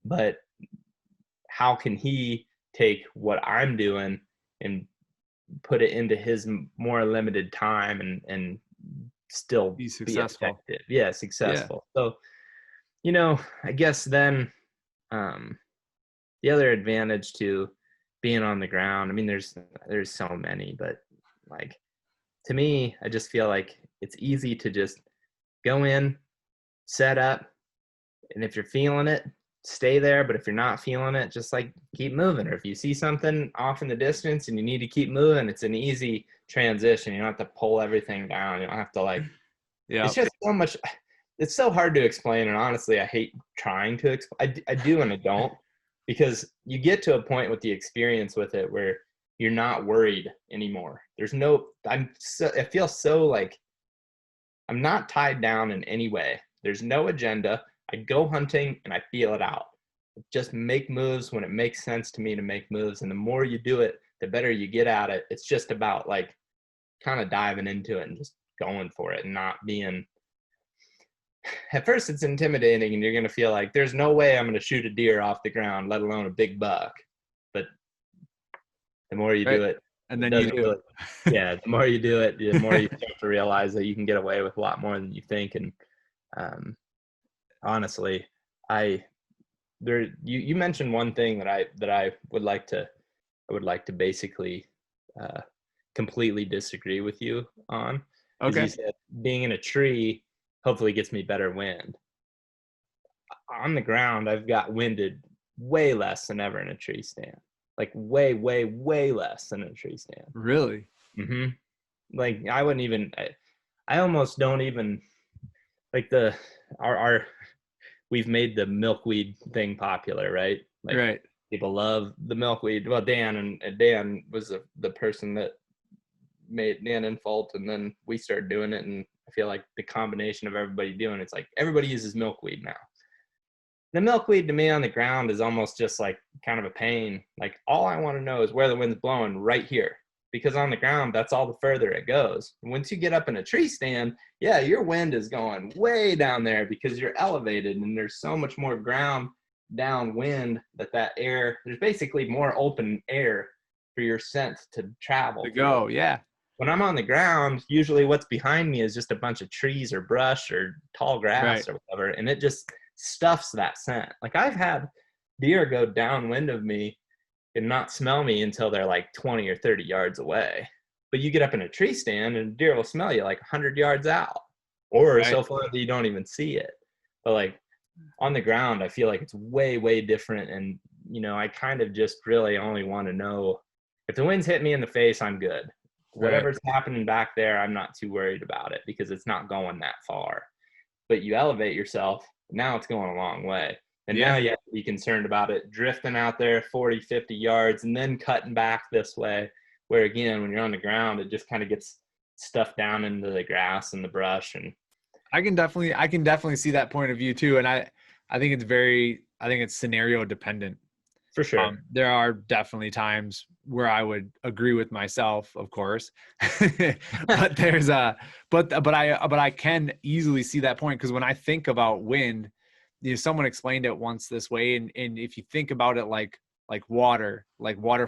but how can he take what I'm doing and put it into his more limited time and still Be be successful. effective? Yeah, Yeah. successful. So, I guess then um, the other advantage to being on the ground, I mean, there's so many, but like to me, I just feel like it's easy to just go in, set up, and if you're feeling it, stay there. But if you're not feeling it, just like keep moving. Or if you see something off in the distance and you need to keep moving, it's an easy transition. You don't have to pull everything down. You don't have to Yeah. it's just so much. It's so hard to explain. And honestly, I hate trying to explain. I do and I don't, because you get to a point with the experience with it where you're not worried anymore. I feel so like I'm not tied down in any way. There's no agenda. I go hunting and I feel it out. Just make moves when it makes sense to me to make moves. And the more you do it, the better you get at it. It's just about like kind of diving into it and just going for it and not being. At first, it's intimidating and you're going to feel like there's no way I'm going to shoot a deer off the ground, let alone a big buck. But the more you Right. do it, And it then you doesn't do. really. Yeah, the more you do it, the more you start to realize that you can get away with a lot more than you think. And um, honestly, I there you mentioned one thing that I would like to basically uh, completely disagree with you on, is you Okay. said being in a tree hopefully gets me better wind. On the ground, I've got winded way less than ever in a tree stand, like way, way, way less than a tree stand. Really? hmm Like I wouldn't even. I almost don't even like our we've made the milkweed thing popular, right? Like Right. people love the milkweed. Well, Dan was the person that made Dan in fault, and then we started doing it, and I feel like the combination of everybody doing it's like everybody uses milkweed now. The milkweed to me on the ground is almost just like kind of a pain. Like all I want to know is where the wind's blowing right here. Because on the ground, that's all the further it goes. Once you get up in a tree stand, yeah, your wind is going way down there because you're elevated and there's so much more ground downwind that air, there's basically more open air for your scent to travel To through. go. Yeah. When I'm on the ground, usually what's behind me is just a bunch of trees or brush or tall Right. grass or whatever, and it just stuffs that scent. Like I've had deer go downwind of me and not smell me until they're like 20 or 30 yards away. But you get up in a tree stand and deer will smell you like 100 yards out, or Right. so far that you don't even see it. But like on the ground, I feel like it's way, way different. And, I kind of just really only want to know if the winds hit me in the face, I'm good. Right. Whatever's happening back there, I'm not too worried about it because it's not going that far. But you elevate yourself, now it's going a long way. And now Yeah. you have to be concerned about it drifting out there 40, 50 yards and then cutting back this way. Where again, when you're on the ground, it just kind of gets stuffed down into the grass and the brush. And I can definitely see that point of view too. And I think I think it's scenario dependent. for sure. There are definitely times where I would agree with myself, of course, but there's but I can easily see that point. Because when I think about wind, someone explained it once this way. And if you think about it like water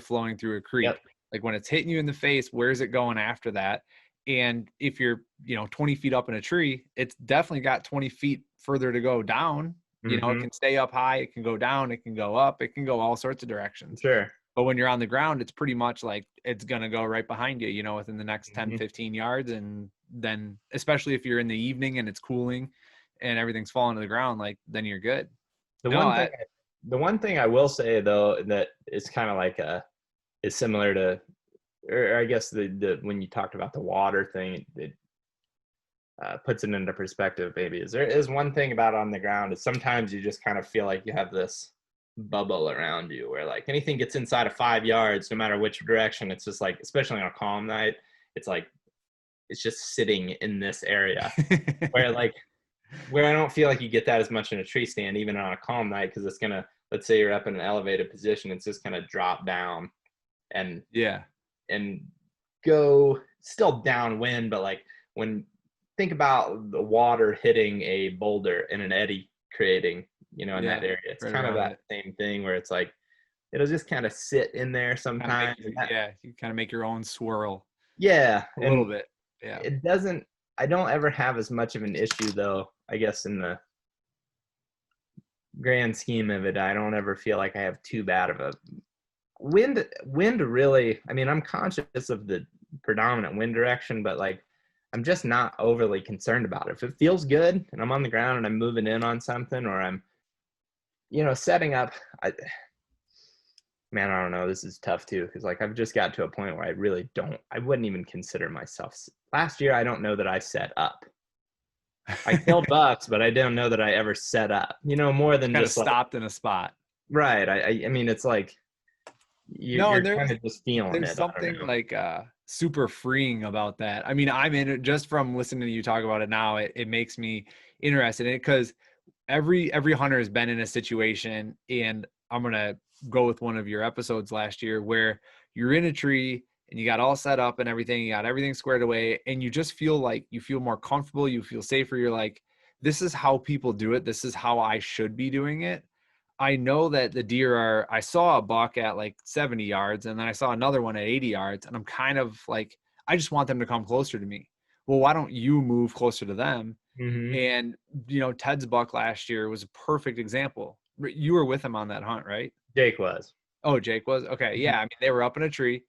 flowing through a creek, Yep. like when it's hitting you in the face, where's it going after that? And if you're 20 feet up in a tree, it's definitely got 20 feet further to go down. It Mm-hmm. can stay up high, it can go down, it can go up, it can go all sorts of directions. Sure. But when you're on the ground, it's pretty much like it's going to go right behind you, within the next 10, Mm-hmm. 15 yards. And then, especially if you're in the evening and it's cooling and everything's falling to the ground, like then you're good. The No, one thing, the one thing I will say though that is kind of like is similar to, or I guess the when you talked about the water thing, it puts it into perspective. Maybe is there is one thing about on the ground is sometimes you just kind of feel like you have this bubble around you where like anything gets inside of 5 yards, no matter which direction, it's just like, especially on a calm night, it's like it's just sitting in this area where like where I don't feel like you get that as much in a tree stand, even on a calm night, because it's gonna, let's say you're up in an elevated position, it's just gonna drop down and Yeah. and go still downwind, but like when think about the water hitting a boulder and an eddy creating, in that Yeah. area. It's Right kind of around that it. same thing where it's like it'll just kind of sit in there Kind of make sometimes. you, yeah, you kind of make your own swirl Yeah, a little and bit. Yeah. it doesn't. I don't ever have as much of an issue though. I guess in the grand scheme of it, I don't ever feel like I have too bad of a wind really. I mean, I'm conscious of the predominant wind direction, but like I'm just not overly concerned about it. If it feels good and I'm on the ground and I'm moving in on something, or I'm setting up, man, I don't know, this is tough too, because like I've just got to a point where I wouldn't even consider myself. Last year I don't know that I set up. I killed bucks, but I don't know that I ever set up, more than Kind of just like, stopped in a spot. right. I mean, it's like No, and you're kind of just feeling there's it. I don't something know. like super freeing about that. I mean, I'm in it just from listening to you talk about it now. It makes me interested in it because every hunter has been in a situation, and I'm gonna go with one of your episodes last year where you're in a tree and you got all set up and everything, you got everything squared away, and you just feel like you feel more comfortable, you feel safer. You're like, this is how people do it. This is how I should be doing it. I know that the deer are, I saw a buck at like 70 yards and then I saw another one at 80 yards. And I'm kind of like, I just want them to come closer to me. Well, why don't you move closer to them? Mm-hmm. And, Ted's buck last year was a perfect example. You were with him on that hunt, right? Jake was. Oh, Jake was? Okay. Mhm. Yeah. I mean, they were up in a tree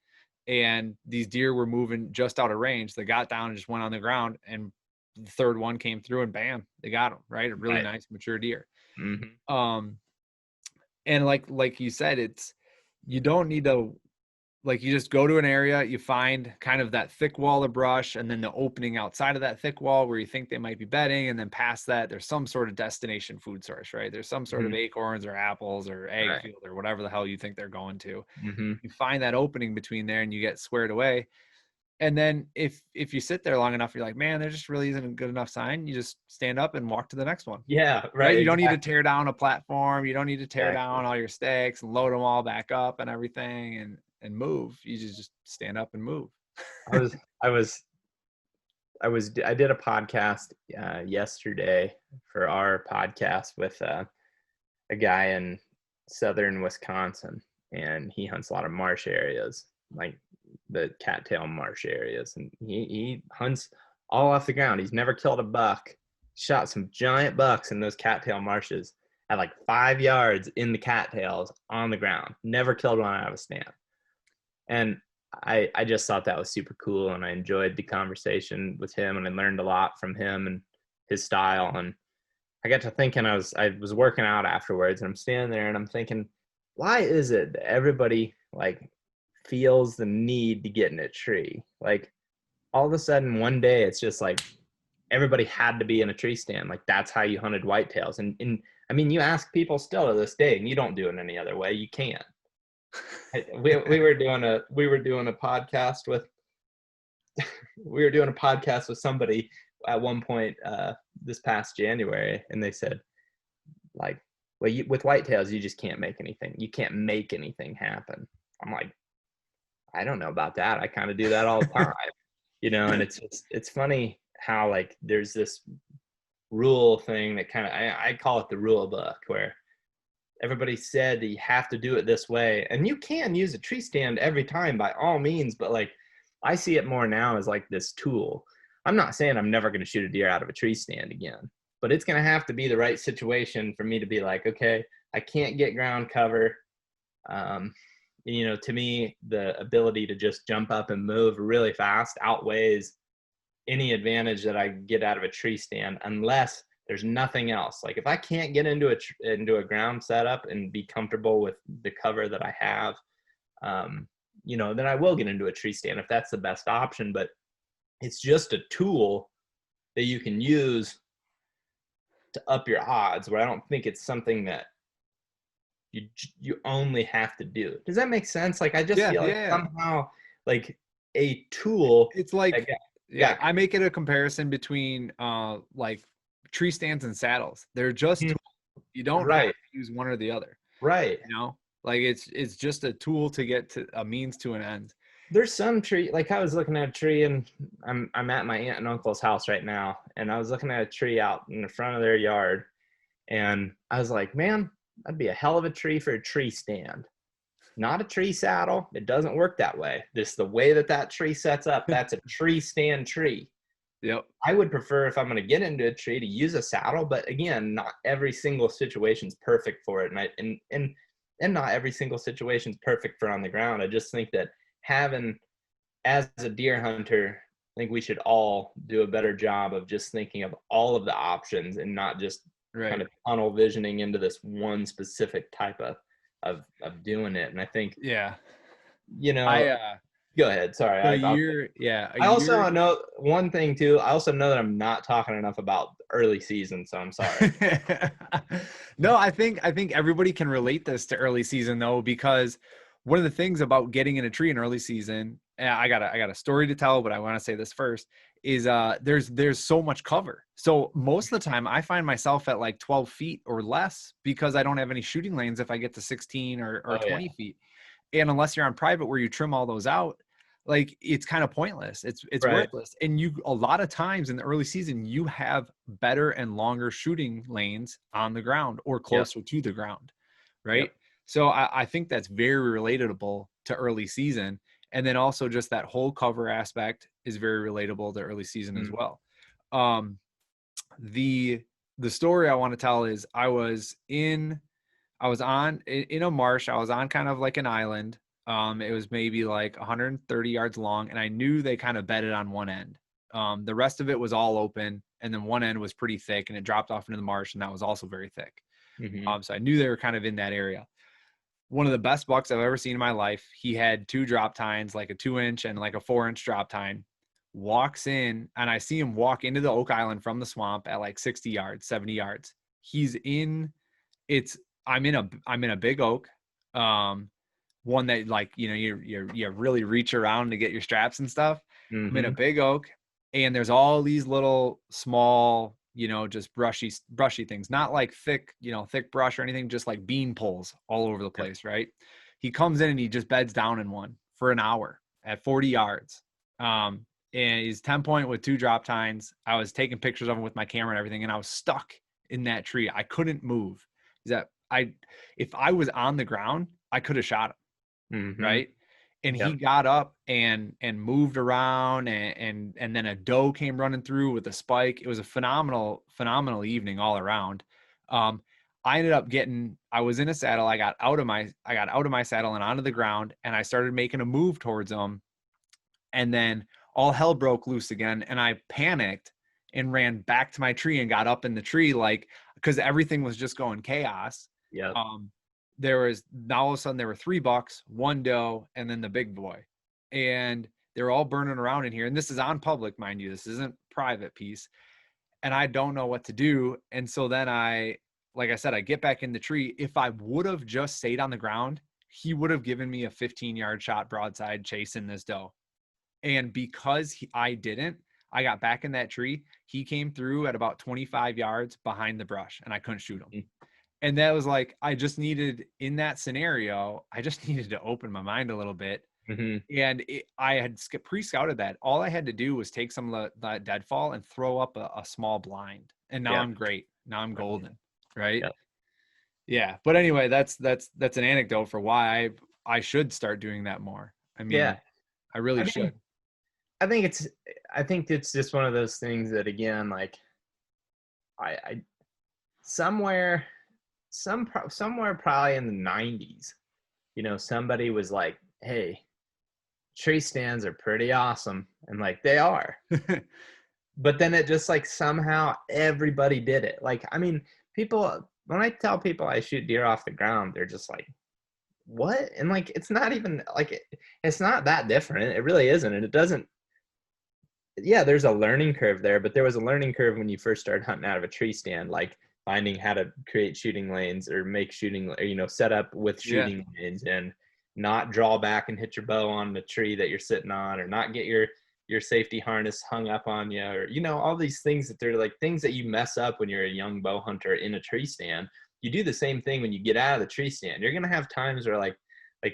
and these deer were moving just out of range. They got down and just went on the ground, and the third one came through and bam, they got him, right? A really Right. nice mature deer. Mm-hmm. Um, and like you said, it's, you don't need to, like, you just go to an area, you find kind of that thick wall of brush and then the opening outside of that thick wall where you think they might be bedding, and then past that there's some sort of destination food source, right? There's some sort of Mm-hmm. acorns or apples or egg Right. field or whatever the hell you think they're going to. Mm-hmm. You find that opening between there and you get squared away. And then if you sit there long enough, you're like, man, there just really isn't a good enough sign. You just stand up and walk to the next one. Yeah. Right? Right. You don't need to Exactly. tear down a platform. You don't need to tear Exactly. down all your stakes and load them all back up and everything and move. You just stand up and move. I was. I was. I did a podcast yesterday for our podcast with a guy in southern Wisconsin, and he hunts a lot of marsh areas, like the cattail marsh areas, and he hunts all off the ground. He's never killed a buck. Shot some giant bucks in those cattail marshes at like 5 yards in the cattails on the ground. Never killed one out of a stand. And I just thought that was super cool, and I enjoyed the conversation with him, and I learned a lot from him and his style. And I got to thinking, I was working out afterwards, and I'm standing there and I'm thinking, why is it that everybody like feels the need to get in a tree? Like all of a sudden one day it's just like everybody had to be in a tree stand. Like that's how you hunted whitetails. And I mean, you ask people still to this day, and you don't do it any other way. You can't. We were doing a podcast with somebody at one point this past January, and they said like, well, with whitetails you just can't make anything. You can't make anything happen. I'm like, I don't know about that. I kind of do that all the time, And it's funny how like there's this rule thing that kind of I call it the rule book, where everybody said that you have to do it this way, and you can use a tree stand every time by all means, but like I see it more now as like this tool. I'm not saying I'm never going to shoot a deer out of a tree stand again, but it's going to have to be the right situation for me to be like, okay, I can't get ground cover. To me, the ability to just jump up and move really fast outweighs any advantage that I get out of a tree stand, unless there's nothing else. Like if I can't get into a ground setup and be comfortable with the cover that I have, then I will get into a tree stand if that's the best option. But it's just a tool that you can use to up your odds, where I don't think it's something that you only have to do. Does that make sense? Like I just Yeah, feel like yeah. somehow like a tool It's that like, got I make it a comparison between like tree stands and saddles. They're just Mhm. tools. You don't have Right. to use one or the other, Right. you know? Like it's just a tool to get to a means to an end. There's some tree, like I was looking at a tree, and I'm at my aunt and uncle's house right now, and I was looking at a tree out in the front of their yard, and I was like, man, that'd be a hell of a tree for a tree stand. Not a tree saddle. It doesn't work that way. This the way that that tree sets up. That's a tree stand tree. Yep. I would prefer, if I'm going to get into a tree, to use a saddle, but again, not every single situation is perfect for it, and not every single situation is perfect for on the ground. I just think that having, as a deer hunter, I think we should all do a better job of just thinking of all of the options and not just kind Right. of tunnel visioning into this one specific type of doing it. And I think, Yeah. you I know, go ahead. Sorry, a I'll year, yeah, a I year. also know one thing too. I also know that I'm not talking enough about early season, so I'm sorry. No, I think everybody can relate this to early season though, because one of the things about getting in a tree in early season, and I got a story to tell, but I want to say this first, is there's so much cover. So most of the time I find myself at like 12 feet or less because I don't have any shooting lanes if I get to 16 or Oh yeah, 20 feet. And unless you're on private where you trim all those out, like it's kind of pointless. It's right. worthless. And you a lot of times in the early season, you have better and longer shooting lanes on the ground or Yep, closer to the ground. Right. yep. So I think that's very relatable to early season. And then also just that whole cover aspect is very relatable to early season as Mm, well. Um, the the story I want to tell is I was on in a marsh. I was on kind of like an island. It was maybe like 130 yards long, and I knew they kind of bedded on one end. The rest of it was all open, and then one end was pretty thick, and it dropped off into the marsh, and that was also very thick. mm-hmm. So I knew they were kind of in that area. One of the best bucks I've ever seen in my life. He had two drop tines, like a 2-inch and like a 4-inch drop tine. Walks in, and I see him walk into the Oak Island from the swamp at like 60 yards, 70 yards. He's in it's I'm in a big oak, um, one that like you really reach around to get your straps and stuff. I'm in a Mm-hmm. big oak, and there's all these little small, just brushy things, not like thick brush or anything, just like bean poles all over the Yep. place. Right? He comes in and he just beds down in one for an hour at 40 yards. And he's 10 point with two drop tines. I was taking pictures of him with my camera and everything, and I was stuck in that tree. I couldn't move. That if I was on the ground, I could have shot him, Mm-hmm. right? And he Yep. got up and moved around, and then a doe came running through with a spike. It was a phenomenal evening all around. Um, I ended up I was in a saddle. I got out of my saddle and onto the ground, and I started making a move towards him, and then all hell broke loose again, and I panicked and ran back to my tree and got up in the tree, like, because everything was just going chaos. Yep. um there was now all of a sudden there were three bucks, one doe, and then the big boy, and they're all burning around in here, and this is on public, mind you, this isn't private piece, and I don't know what to do. And so then like I said, I get back in the tree. If I would have just stayed on the ground, he would have given me a 15-yard shot broadside chasing this doe. And because I didn't, I got back in that tree. He came through at about 25 yards behind the brush, and I couldn't shoot him. And that was like, I just needed, in that scenario, I just needed to open my mind a little bit. Mm-hmm. And I had pre-scouted that. All I had to do was take some of the deadfall and throw up a small blind. And now Yep. I'm great. Now I'm Right. golden. Right. Yep. Yeah. But anyway, that's an anecdote for why I should start doing that more. I Yeah. mean, I really I mean, should. I think it's I think it's just one of those things that, again, like I somewhere somewhere probably in the 90s, somebody was like, hey, tree stands are pretty awesome, and like they are. But then it just, like, somehow everybody did it. Like, I mean, people, when I tell people I shoot deer off the ground, they're just like, what? And like, it's not even like it's not that different. It really isn't. And it doesn't, yeah, there's a learning curve there, but there was a learning curve when you first started hunting out of a tree stand, like finding how to create shooting lanes or make shooting, set up with Yeah. shooting lanes, and not draw back and hit your bow on the tree that you're sitting on, or not get your your safety harness hung up on you, or, you know, all these things that they're like things that you mess up when you're a young bow hunter in a tree stand. You do the same thing when you get out of the tree stand. You're going to have times where like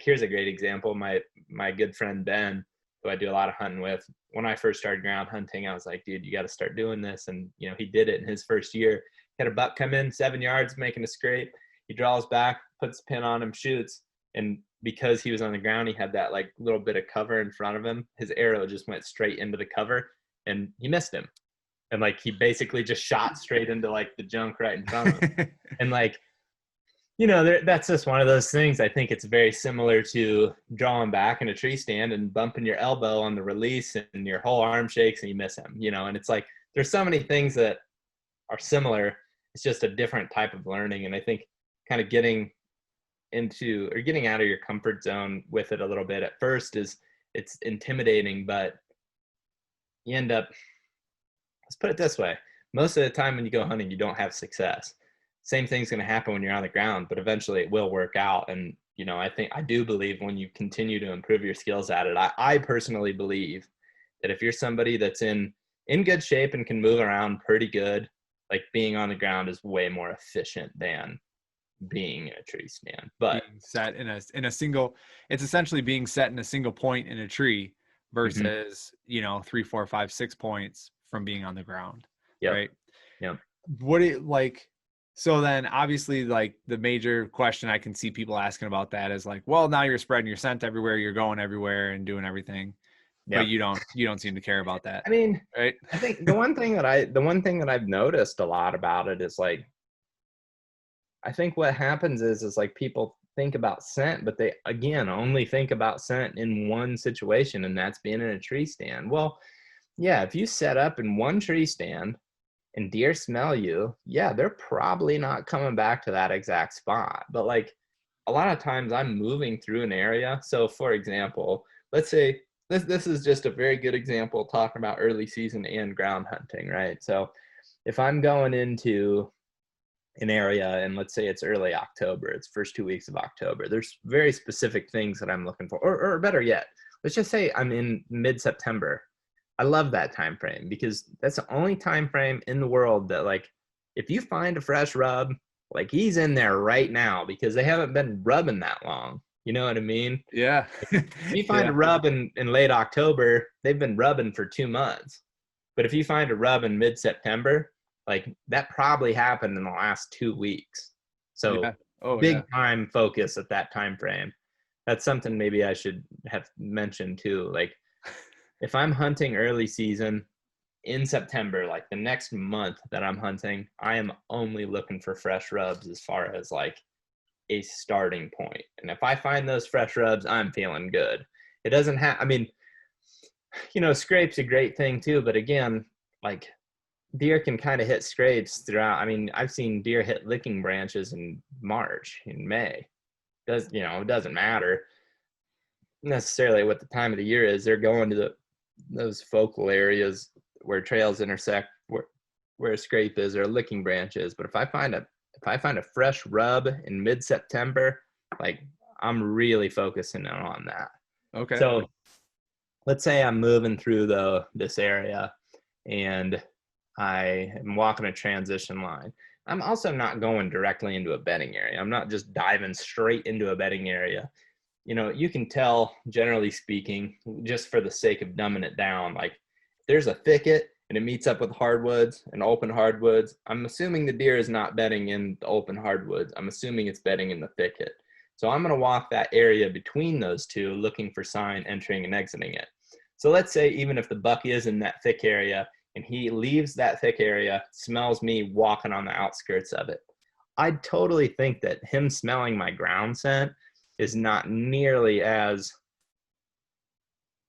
here's a great example. My good friend Ben, who I do a lot of hunting with, when I first started ground hunting, I was like, dude, you got to start doing this. And, you know, he did it in his first year. He had a buck come in 7 yards, making a scrape. He draws back, puts the pin on him, shoots. And because he was on the ground, he had that like little bit of cover in front of him. His arrow just went straight into the cover and he missed him. And like, he basically just shot straight into like the junk right in front of him. And like, you know, that's just one of those things. I think it's very similar to drawing back in a tree stand and bumping your elbow on the release and your whole arm shakes and you miss him, you know. And it's like, there's so many things that are similar. It's just a different type of learning. And I think kind of getting into or getting out of your comfort zone with it a little bit at first it's intimidating, but you end up, let's put it this way, most of the time when you go hunting, you don't have success. Same thing's going to happen when you're on the ground, but eventually it will work out. And, you know, I do believe when you continue to improve your skills at it, I personally believe that if you're somebody that's in good shape and can move around pretty good, like being on the ground is way more efficient than being in a tree stand. But being set in a single, it's essentially being set in a single point in a tree versus, you know, 3, 4, 5, 6 points from being on the ground. Yep. Right. Yep. What it like, so then obviously like the major question I can see people asking about that is like, well, now you're spreading your scent everywhere, you're going everywhere and doing everything. Yep. But you don't seem to care about that. I mean, right. I think the one thing that I've noticed a lot about it is like, I think what happens is like people think about scent, but they again only think about scent in one situation, and that's being in a tree stand. Well, yeah, if you set up in one tree stand and deer smell you, yeah, they're probably not coming back to that exact spot. But like a lot of times I'm moving through an area. So for example, let's say this is just a very good example talking about early season and ground hunting, right? So if I'm going into an area and let's say it's early October, it's first 2 weeks of October, there's very specific things that I'm looking for. Or better yet, let's just say I'm in mid-September. I love that time frame because that's the only time frame in the world that like if you find a fresh rub, like he's in there right now because they haven't been rubbing that long. You know what I mean? Yeah. If you find a rub in late October, they've been rubbing for 2 months. But if you find a rub in mid-September, like that probably happened in the last 2 weeks. So yeah. big time focus at that time frame. That's something maybe I should have mentioned too. Like if I'm hunting early season in September, like the next month that I'm hunting, I am only looking for fresh rubs as far as like a starting point. And if I find those fresh rubs, I'm feeling good. It doesn't have, I mean, you know, scrape's a great thing too, but again, like deer can kind of hit scrapes throughout. I mean, I've seen deer hit licking branches in March, in May. It doesn't matter necessarily what the time of the year is. They're going to those focal areas where trails intersect, where a scrape is or a licking branch is. But if I find a fresh rub in mid-September, like I'm really focusing on that. Okay. So let's say I'm moving through this area and I am walking a transition line. I'm also not going directly into a bedding area. I'm not just diving straight into a bedding area. You know, you can tell, generally speaking, just for the sake of dumbing it down, like if there's a thicket and it meets up with hardwoods and open hardwoods, I'm assuming the deer is not bedding in the open hardwoods. I'm assuming it's bedding in the thicket. So I'm going to walk that area between those two, looking for sign entering and exiting it. So let's say even if the buck is in that thick area, and he leaves that thick area, smells me walking on the outskirts of it, I'd totally think that him smelling my ground scent is not nearly as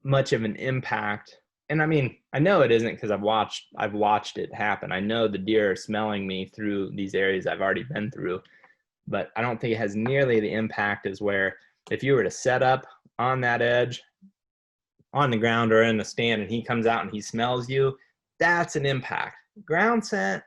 much of an impact. And I mean, I know it isn't because I've watched it happen. I know the deer are smelling me through these areas I've already been through, but I don't think it has nearly the impact as where if you were to set up on that edge on the ground or in the stand and he comes out and he smells you, that's an impact. Ground scent,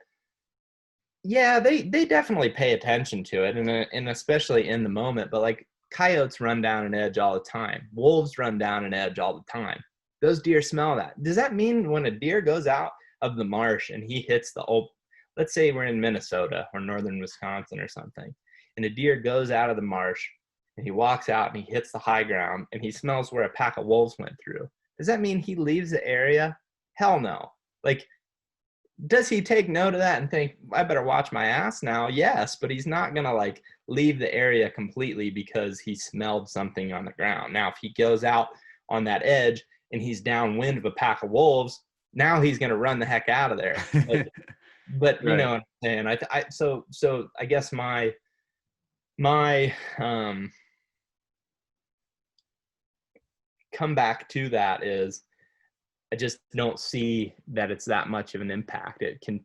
yeah, they definitely pay attention to it, and especially in the moment. But like coyotes run down an edge all the time. Wolves run down an edge all the time. those deer smell that. Does that mean when a deer goes out of the marsh and he hits the old, let's say we're in Minnesota or northern Wisconsin or something, and a deer goes out of the marsh and he walks out and he hits the high ground and he smells where a pack of wolves went through? Does that mean he leaves the area? Hell no. Like, does he take note of that and think, I better watch my ass now? Yes, but he's not going to like leave the area completely because he smelled something on the ground. Now, if he goes out on that edge and he's downwind of a pack of wolves, now he's going to run the heck out of there. But you know what I'm saying? So I guess my come back to that is, I just don't see that it's that much of an impact. It can,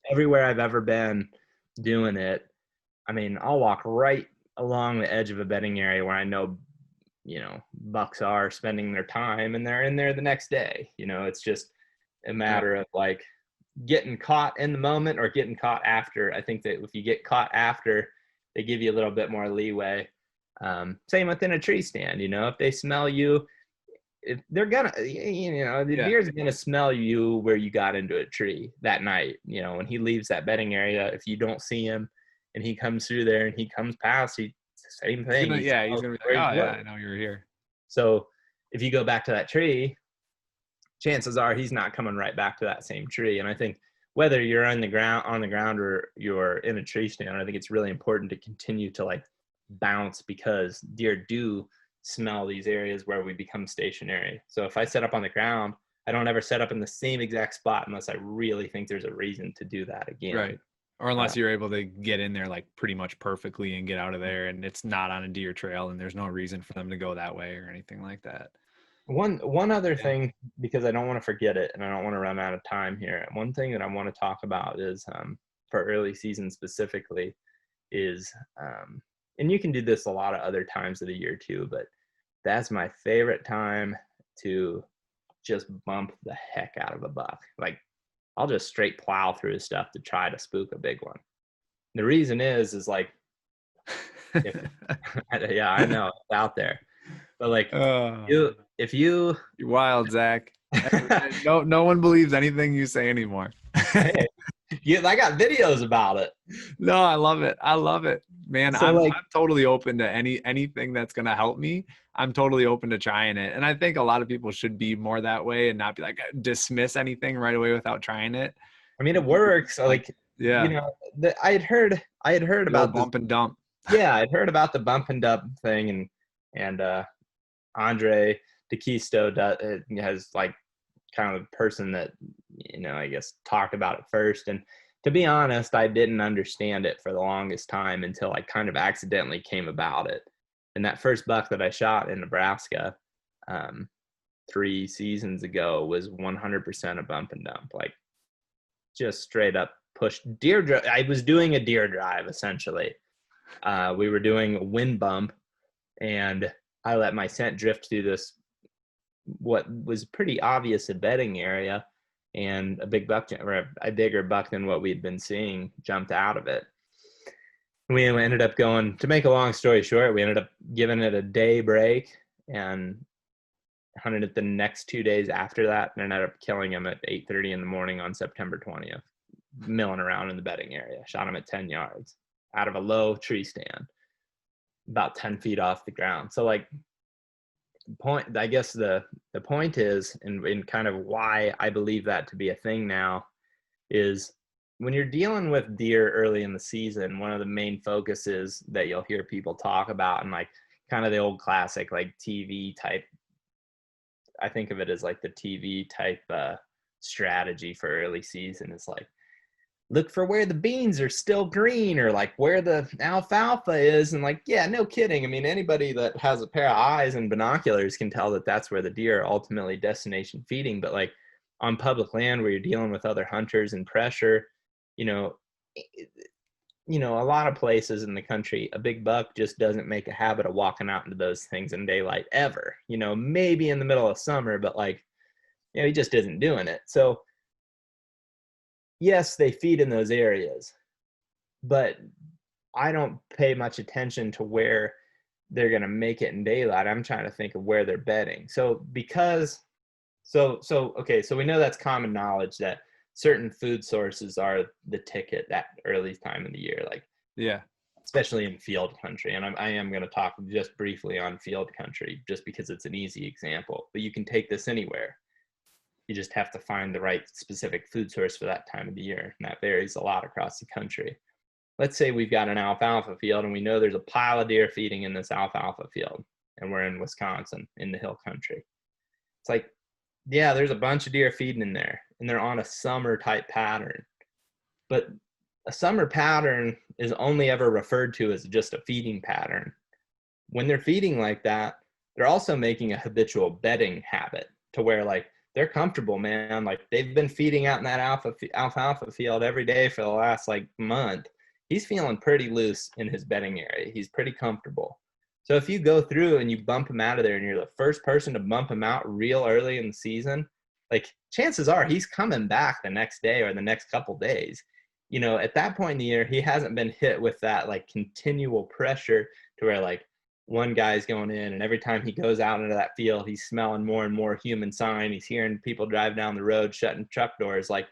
everywhere I've ever been doing it, I mean, I'll walk right along the edge of a bedding area where I know, you know, bucks are spending their time and they're in there the next day. You know, it's just a matter of like getting caught in the moment or getting caught after. I think that if you get caught after, they give you a little bit more leeway. Same within a tree stand, you know, if they smell you, if they're gonna, you know, the deer's gonna smell you where you got into a tree that night. You know, when he leaves that bedding area, if you don't see him and he comes through there and he comes past, same thing. He's gonna be like, oh yeah, I know you were here. So if you go back to that tree, chances are he's not coming right back to that same tree. And I think whether you're on the ground or you're in a tree stand, I think it's really important to continue to like bounce, because deer do smell these areas where we become stationary. So if I set up on the ground, I don't ever set up in the same exact spot unless I really think there's a reason to do that again. Right. Or unless you're able to get in there like pretty much perfectly and get out of there and it's not on a deer trail and there's no reason for them to go that way or anything like that. One other thing, because I don't want to forget it and I don't want to run out of time here. One thing that I want to talk about is for early season specifically is, and you can do this a lot of other times of the year too, but that's my favorite time to just bump the heck out of a buck. Like, I'll just straight plow through his stuff to try to spook a big one. The reason is like, yeah, I know it's out there, but like, if you're wild, Zach. No one believes anything you say anymore. Hey, I got videos about it. No, I love it, man. So I'm totally open to anything that's gonna help me. I'm totally open to trying it, and I think a lot of people should be more that way and not be like dismiss anything right away without trying it. I mean, it works. Like, you know, I had heard about bump and dump. Yeah, I'd heard about the bump and dump thing, and Andre DeKisto has like kind of the person that, you know, I guess talked about it first. And to be honest, I didn't understand it for the longest time until I kind of accidentally came about it. And that first buck that I shot in Nebraska 3 seasons ago was 100% a bump and dump, like just straight up push deer drive. I was doing a deer drive essentially. We were doing a wind bump, and I let my scent drift through this, what was pretty obvious a bedding area, and a big buck, or a bigger buck than what we'd been seeing, jumped out of it. We ended up going, to make a long story short, we ended up giving it a day break and hunted it the next 2 days after that, and ended up killing him at 8:30 in the morning on September 20th, milling around in the bedding area. Shot him at 10 yards out of a low tree stand, about 10 feet off the ground. So like, I guess the point is, and kind of why I believe that to be a thing now, is when you're dealing with deer early in the season, one of the main focuses that you'll hear people talk about, and like kind of the old classic like TV type, I think of it as like the TV type strategy for early season, is like, look for where the beans are still green, or like where the alfalfa is. And like, yeah, no kidding. I mean, anybody that has a pair of eyes and binoculars can tell that that's where the deer are ultimately destination feeding. But like on public land where you're dealing with other hunters and pressure, you know, a lot of places in the country, a big buck just doesn't make a habit of walking out into those things in daylight ever. You know, maybe in the middle of summer, but like, you know, he just isn't doing it. So yes, they feed in those areas, but I don't pay much attention to where they're going to make it in daylight. I'm trying to think of where they're bedding. So because Okay, so we know that's common knowledge that certain food sources are the ticket that early time of the year, like Yeah. especially in field country. And I am going to talk just briefly on field country just because it's an easy example, but you can take this anywhere. You just have to find the right specific food source for that time of the year. And that varies a lot across the country. Let's say we've got an alfalfa field and we know there's a pile of deer feeding in this alfalfa field, and we're in Wisconsin in the hill country. It's like, yeah, there's a bunch of deer feeding in there and they're on a summer type pattern. But a summer pattern is only ever referred to as just a feeding pattern. When they're feeding like that, they're also making a habitual bedding habit to where like they're comfortable, man. Like they've been feeding out in that alfalfa field every day for the last like month. He's feeling pretty loose in his bedding area. He's pretty comfortable. So if you go through and you bump him out of there and you're the first person to bump him out real early in the season, like chances are he's coming back the next day or the next couple days. You know, at that point in the year, he hasn't been hit with that like continual pressure to where like one guy's going in and every time he goes out into that field, he's smelling more and more human sign. He's hearing people drive down the road, shutting truck doors. Like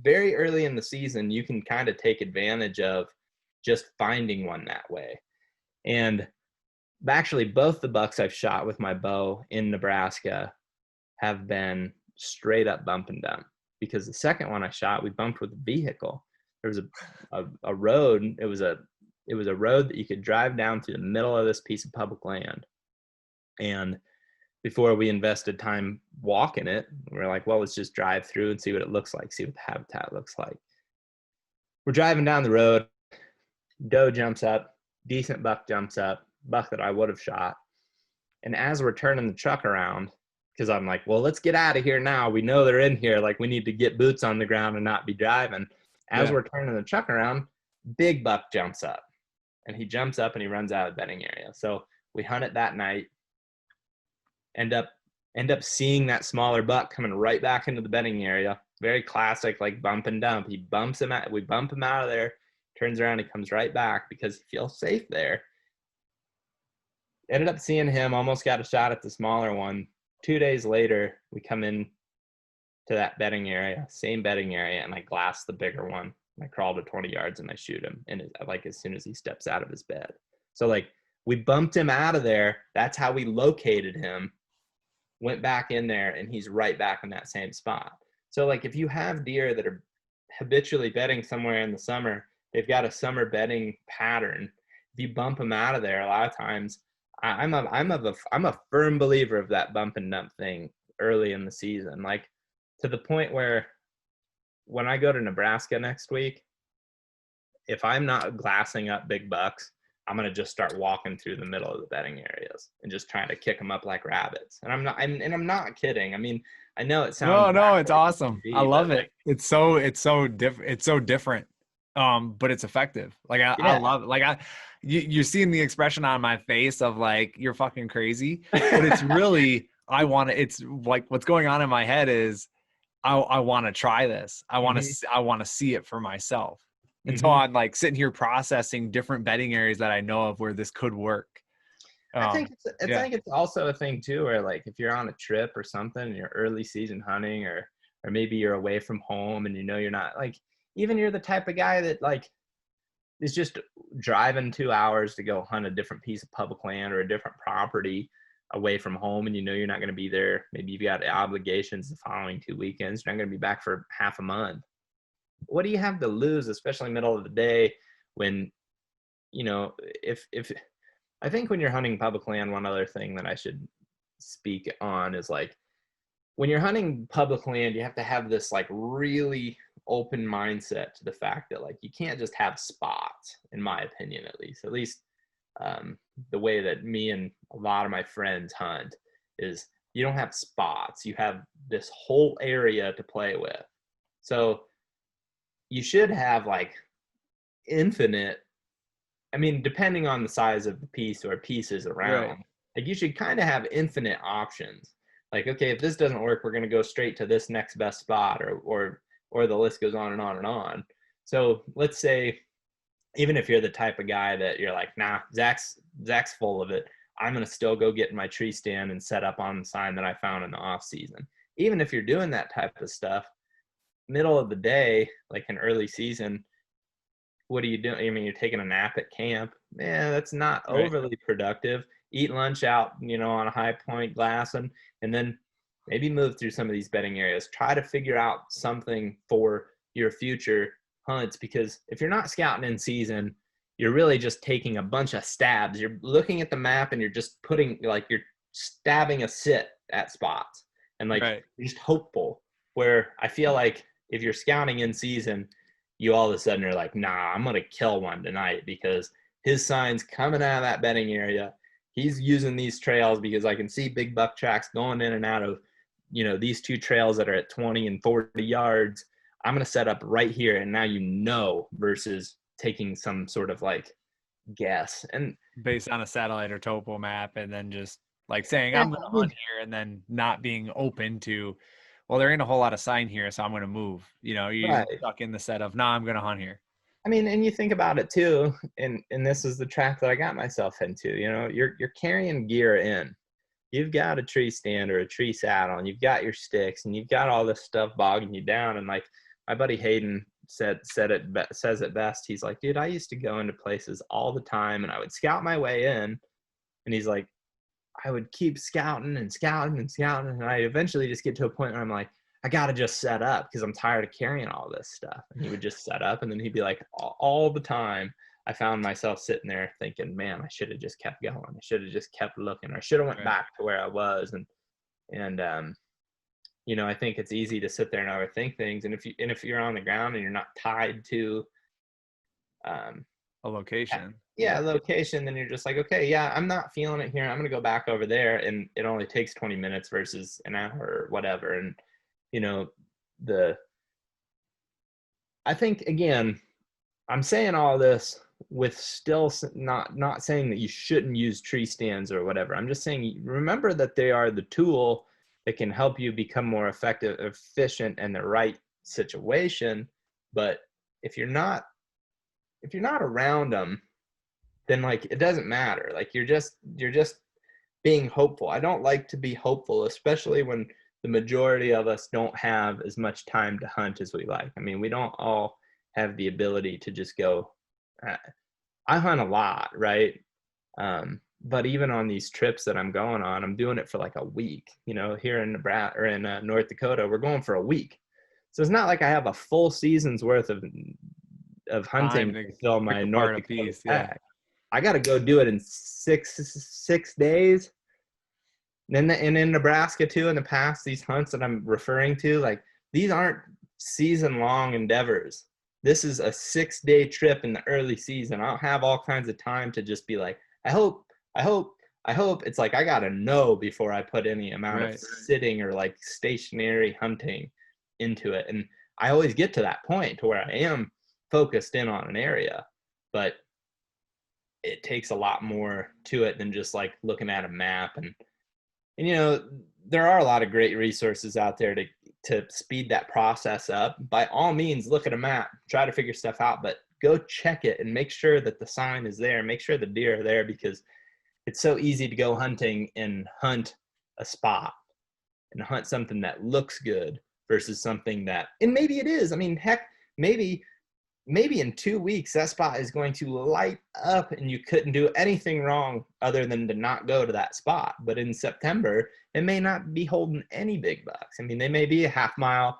very early in the season, you can kind of take advantage of just finding one that way. And actually both the bucks I've shot with my bow in Nebraska have been straight up bump and dump, because the second one I shot, we bumped with a vehicle. There was a road. It was a road that you could drive down through the middle of this piece of public land. And before we invested time walking it, we were like, well, let's just drive through and see what it looks like, see what the habitat looks like. We're driving down the road. Doe jumps up, decent buck jumps up, buck that I would have shot. And as we're turning the truck around, because I'm like, well, let's get out of here now. We know they're in here. Like we need to get boots on the ground and not be driving. As we're turning the truck around, big buck jumps up. And he jumps up and he runs out of the bedding area. So we hunt it that night, end up seeing that smaller buck coming right back into the bedding area. Very classic, like bump and dump. We bump him out of there, turns around, he comes right back because he feels safe there. Ended up seeing him, almost got a shot at the smaller one. 2 days later, we come in to that bedding area, same bedding area, and I glass the bigger one. I crawl to 20 yards and I shoot him. And like as soon as he steps out of his bed. So like we bumped him out of there. That's how we located him. Went back in there and he's right back in that same spot. So like if you have deer that are habitually bedding somewhere in the summer, they've got a summer bedding pattern. If you bump them out of there, a lot of times I'm a firm believer of that bump and dump thing early in the season. Like to the point where when I go to Nebraska next week, if I'm not glassing up big bucks, I'm going to just start walking through the middle of the bedding areas and just trying to kick them up like rabbits. And I'm not kidding. I mean, I know it sounds No, it's awesome. TV, I love it. like, It's so different. It's so different. But it's effective. Like I love it. Like you're seeing the expression on my face of like, you're fucking crazy, but it's really, it's like what's going on in my head is I want to try this. I want to see it for myself. And so I'm like sitting here processing different bedding areas that I know of where this could work. I think it's also a thing too, where like if you're on a trip or something, and you're early season hunting, or maybe you're away from home and you're not like, even you're the type of guy that like is just driving 2 hours to go hunt a different piece of public land or a different property away from home, and you're not going to be there. Maybe you've got obligations the following 2 weekends. You're not going to be back for half a month. What do you have to lose, especially middle of the day, when, if I think when you're hunting public land, one other thing that I should speak on is like, when you're hunting public land, you have to have this like really open mindset to the fact that like you can't just have spots, in my opinion, at least the way that me and a lot of my friends hunt is you don't have spots. You have this whole area to play with. So you should have like infinite, I mean, depending on the size of the piece or pieces around, right, like you should kind of have infinite options. Like, okay, if this doesn't work, we're going to go straight to this next best spot, or the list goes on and on and on. So let's say, even if you're the type of guy that you're like, nah, Zach's full of it, I'm going to still go get in my tree stand and set up on the sign that I found in the off season. even if you're doing that type of stuff, middle of the day, like an early season, what are you doing? I mean, you're taking a nap at camp. Man, that's not Right. overly productive. Eat lunch out, on a high point glass, and then maybe move through some of these bedding areas. Try to figure out something for your future hunts, because if you're not scouting in season, you're really just taking a bunch of stabs. You're looking at the map and you're just putting, like, you're stabbing a sit at spots, and like Right. you're just hopeful. Where I feel like if you're scouting in season, you all of a sudden are like, nah, I'm gonna kill one tonight because his sign's coming out of that bedding area. He's using these trails because I can see big buck tracks going in and out of, these two trails that are at 20 and 40 yards. I'm going to set up right here. And now, versus taking some sort of like guess. And Based on a satellite or topo map, and then just like saying, yeah, I'm going to hunt here, and then not being open to, well, there ain't a whole lot of sign here, so I'm going to move. You're right. stuck in the set of, nah, I'm going to hunt here. I mean, and you think about it too, and this is the trap that I got myself into. You're carrying gear in. You've got a tree stand or a tree saddle, and you've got your sticks, and you've got all this stuff bogging you down. And like my buddy Hayden says it best. He's like, dude, I used to go into places all the time, and I would scout my way in, and he's like, I would keep scouting and scouting and scouting, and I eventually just get to a point where I'm like, I gotta just set up because I'm tired of carrying all this stuff. And he would just set up, and then he'd be like, all the time, I found myself sitting there thinking, man, I should have just kept going. I should have just kept looking. I should have went Right. back to where I was. And I think it's easy to sit there and overthink things. And if you're on the ground and you're not tied to A location. location, then you're just like, okay, yeah, I'm not feeling it here. I'm gonna go back over there, and it only takes 20 minutes versus an hour or whatever. And the I think, again, I'm saying all this with still not saying that you shouldn't use tree stands or whatever. I'm just saying, remember that they are the tool that can help you become more effective, efficient in the right situation. But if you're not around them, then like it doesn't matter. Like you're just being hopeful. I don't like to be hopeful, especially when the majority of us don't have as much time to hunt as we like. I mean, we don't all have the ability to just go. I hunt a lot, right? But even on these trips that I'm going on, I'm doing it for like a week. Here in Nebraska or in North Dakota, we're going for a week. So it's not like I have a full season's worth of hunting Time to to fill pick my North apart a Dakota piece. Yeah. pack. I got to go do it in six days. And in Nebraska too, in the past, these hunts that I'm referring to, like these aren't season-long endeavors. This is a 6-day trip in the early season. I don't have all kinds of time to just be like, I hope. It's like I gotta know before I put any amount of sitting or like stationary hunting into it. And I always get to that point to where I am focused in on an area, but it takes a lot more to it than just like looking at a map. And there are a lot of great resources out there to speed that process up. By all means, look at a map, try to figure stuff out, but go check it and make sure that the sign is there, make sure the deer are there, because it's so easy to go hunting and hunt a spot and hunt something that looks good versus something that, and maybe it is. I mean, heck, maybe in 2 weeks that spot is going to light up and you couldn't do anything wrong other than to not go to that spot. But in September, it may not be holding any big bucks. I mean, they may be a half mile,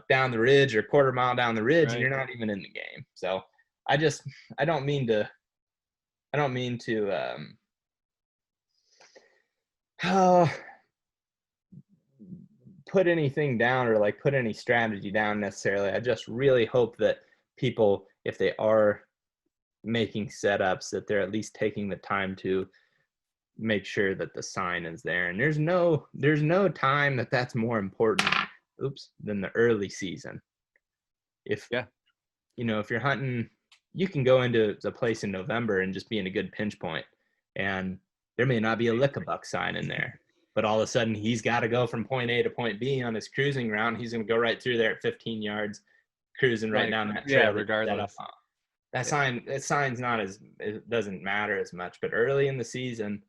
down the ridge or quarter mile down the ridge, and you're not even in the game. So I don't mean to put anything down or like put any strategy down necessarily. I just really hope that people, if they are making setups, that they're at least taking the time to make sure that the sign is there. And there's no time that's more important than the early season. If you're hunting, you can go into the place in November and just be in a good pinch point, and there may not be a lick of buck sign in there, but all of a sudden he's got to go from point A to point B on his cruising route. He's going to go right through there at 15 yards, cruising right down that trail. Yeah, regardless. That sign's not it doesn't matter as much, but early in the season,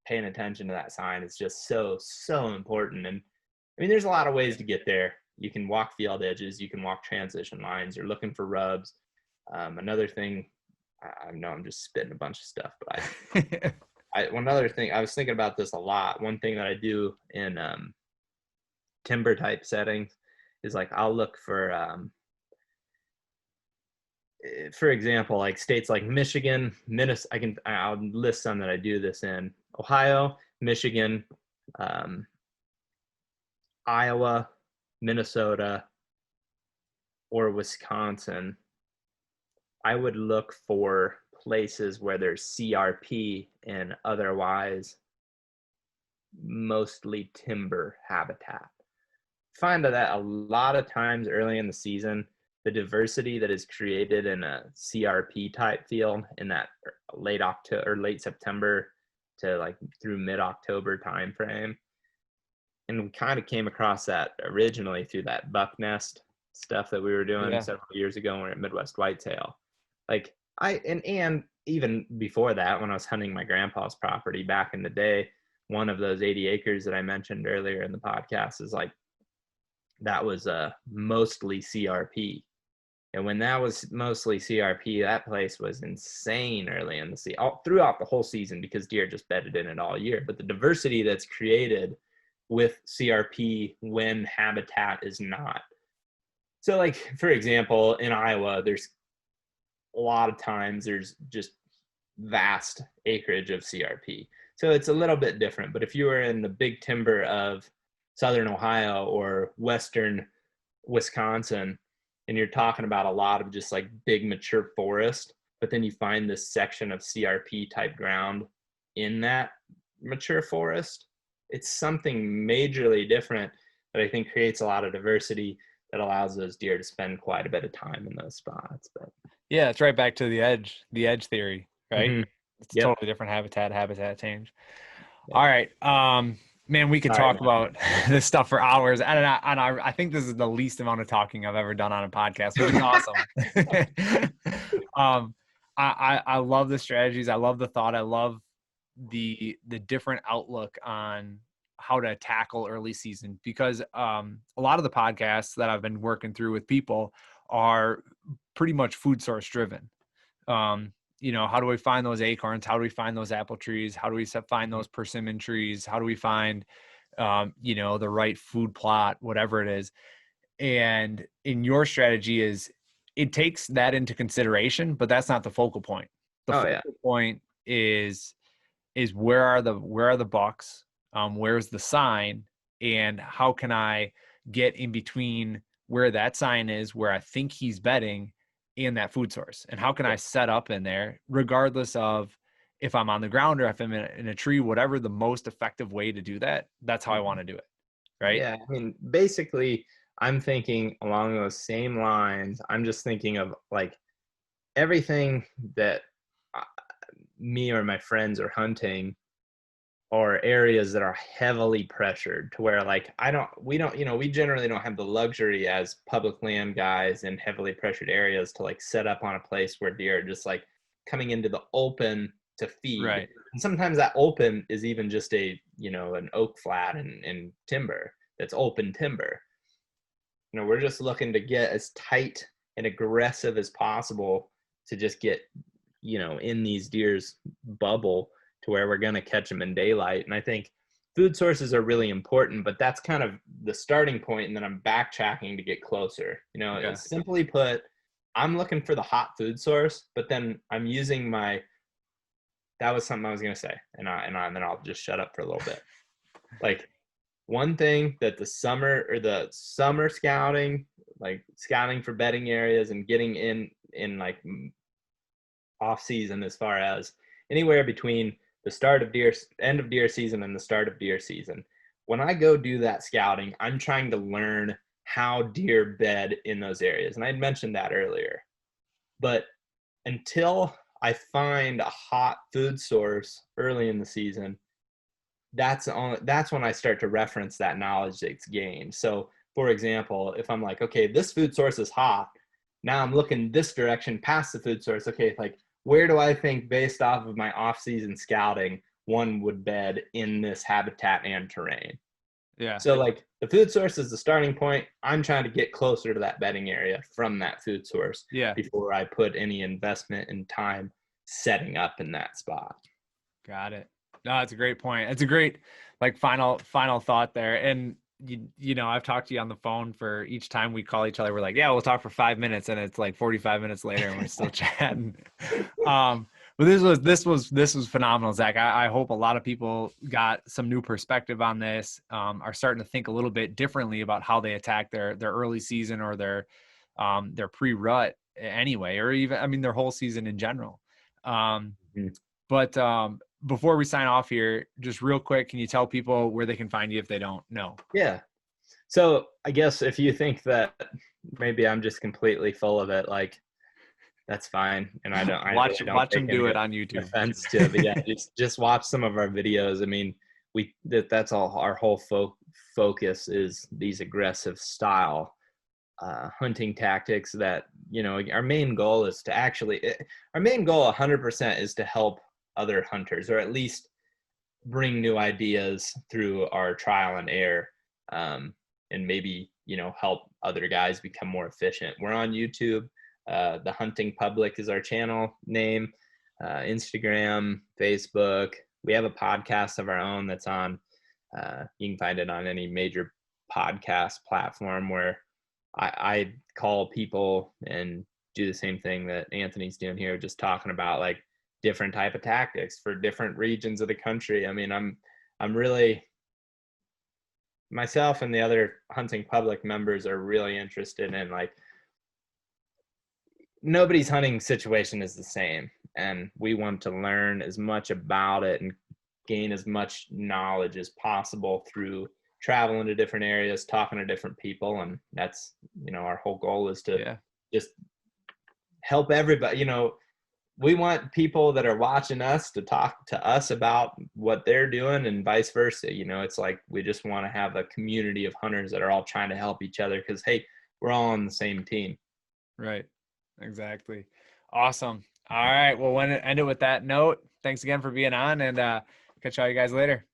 paying attention to that sign is just so important. And I mean, there's a lot of ways to get there. You can walk field edges, you can walk transition lines, you're looking for rubs. Another thing, I know I'm just spitting a bunch of stuff, but one other thing, I was thinking about this a lot. One thing that I do in timber type settings is like I'll look for example, like states like Michigan, Minnesota. I'll list some that I do this in: Ohio, Michigan, Iowa, Minnesota, or Wisconsin. I would look for places where there's CRP and otherwise mostly timber habitat. Find that a lot of times early in the season, the diversity that is created in a CRP type field in that late October or late September to like through mid-October timeframe. And we kind of came across that originally through that buck nest stuff that we were doing several years ago when we were at Midwest Whitetail. Like and even before that, when I was hunting my grandpa's property back in the day, one of those 80 acres that I mentioned earlier in the podcast is like, that was mostly CRP. And when that was mostly CRP, that place was insane early in the season, throughout the whole season, because deer just bedded in it all year. But the diversity that's created with CRP when habitat is not. So like, for example, in Iowa, there's a lot of times there's just vast acreage of CRP. So it's a little bit different. But if you were in the big timber of Southern Ohio or Western Wisconsin, and you're talking about a lot of just like big mature forest, but then you find this section of CRP type ground in that mature forest, it's something majorly different that I think creates a lot of diversity that allows those deer to spend quite a bit of time in those spots. But yeah, it's right back to the edge theory, right? mm-hmm. It's totally different habitat change. Yep. All right. Man, we could talk about this stuff for hours. And I think this is the least amount of talking I've ever done on a podcast, which is awesome. I love the strategies. I love the thought. I love the different outlook on how to tackle early season, because a lot of the podcasts that I've been working through with people are pretty much food source driven. How do we find those acorns? How do we find those apple trees? How do we find those persimmon trees? How do we find, the right food plot, whatever it is? And in your strategy it takes that into consideration, but that's not the focal point. The focal point is where are the bucks? Where's the sign? And how can I get in between where that sign is, where I think he's bedding, and that food source? And how can I set up in there, regardless of if I'm on the ground or if I'm in a tree, whatever the most effective way to do that, that's how I want to do it. Right. Yeah. I mean, basically, I'm thinking along those same lines. I'm just thinking of like everything that me or my friends are hunting or areas that are heavily pressured, to where like we generally don't have the luxury as public land guys in heavily pressured areas to like set up on a place where deer are just like coming into the open to feed. Right. And sometimes that open is even just an oak flat and timber that's open timber. We're just looking to get as tight and aggressive as possible to just get, in these deer's bubble to where we're going to catch them in daylight. And I think food sources are really important, but that's kind of the starting point. And then I'm backtracking to get closer. Simply put, I'm looking for the hot food source, but then I'm using that was something I was going to say. And then I'll just shut up for a little bit. Like, one thing that the summer scouting, like scouting for bedding areas and getting in like off season, as far as anywhere between the end of deer season and the start of deer season, when I go do that scouting, I'm trying to learn how deer bed in those areas. And I mentioned that earlier, but until I find a hot food source early in the season, that's when I start to reference that knowledge that's gained. So for example, if I'm like, okay, this food source is hot, now I'm looking this direction past the food source. Okay, like, where do I think, based off of my off-season scouting, one would bed in this habitat and terrain? Yeah. So like the food source is the starting point. I'm trying to get closer to that bedding area from that food source Yeah. before I put any investment and time setting up in that spot. Got it. No, it's a great point. It's a great like final thought there. And you know, I've talked to you on the phone for each time we call each other. We're like, yeah, we'll talk for 5 minutes, and it's like 45 minutes later, and we're still chatting. But this was phenomenal, Zach. I hope a lot of people got some new perspective on this. Are starting to think a little bit differently about how they attack their early season or their pre-rut anyway, or even I mean their whole season in general. Mhm. But before we sign off here, just real quick, can you tell people where they can find you if they don't know? Yeah. So I guess if you think that maybe I'm just completely full of it, like that's fine. And I Watch really don't watch take them do any it on YouTube. offense to it. But yeah, just watch some of our videos. I mean, that's all our whole focus is these aggressive style hunting tactics that, our main goal is to our main goal 100% is to help other hunters, or at least bring new ideas through our trial and error, and maybe help other guys become more efficient. We're on YouTube. The Hunting Public is our channel name. Instagram, Facebook. We have a podcast of our own that's on. You can find it on any major podcast platform, where I call people and do the same thing that Anthony's doing here, just talking about like different type of tactics for different regions of the country. I mean, I'm really, myself and the other Hunting Public members are really interested in, like, nobody's hunting situation is the same, and we want to learn as much about it and gain as much knowledge as possible through traveling to different areas, talking to different people. And that's, our whole goal is to Yeah. just help everybody. We want people that are watching us to talk to us about what they're doing, and vice versa. It's like we just want to have a community of hunters that are all trying to help each other, because hey, we're all on the same team. Right. Exactly. Awesome. All right. Well, when end it with that note. Thanks again for being on, and catch all you guys later.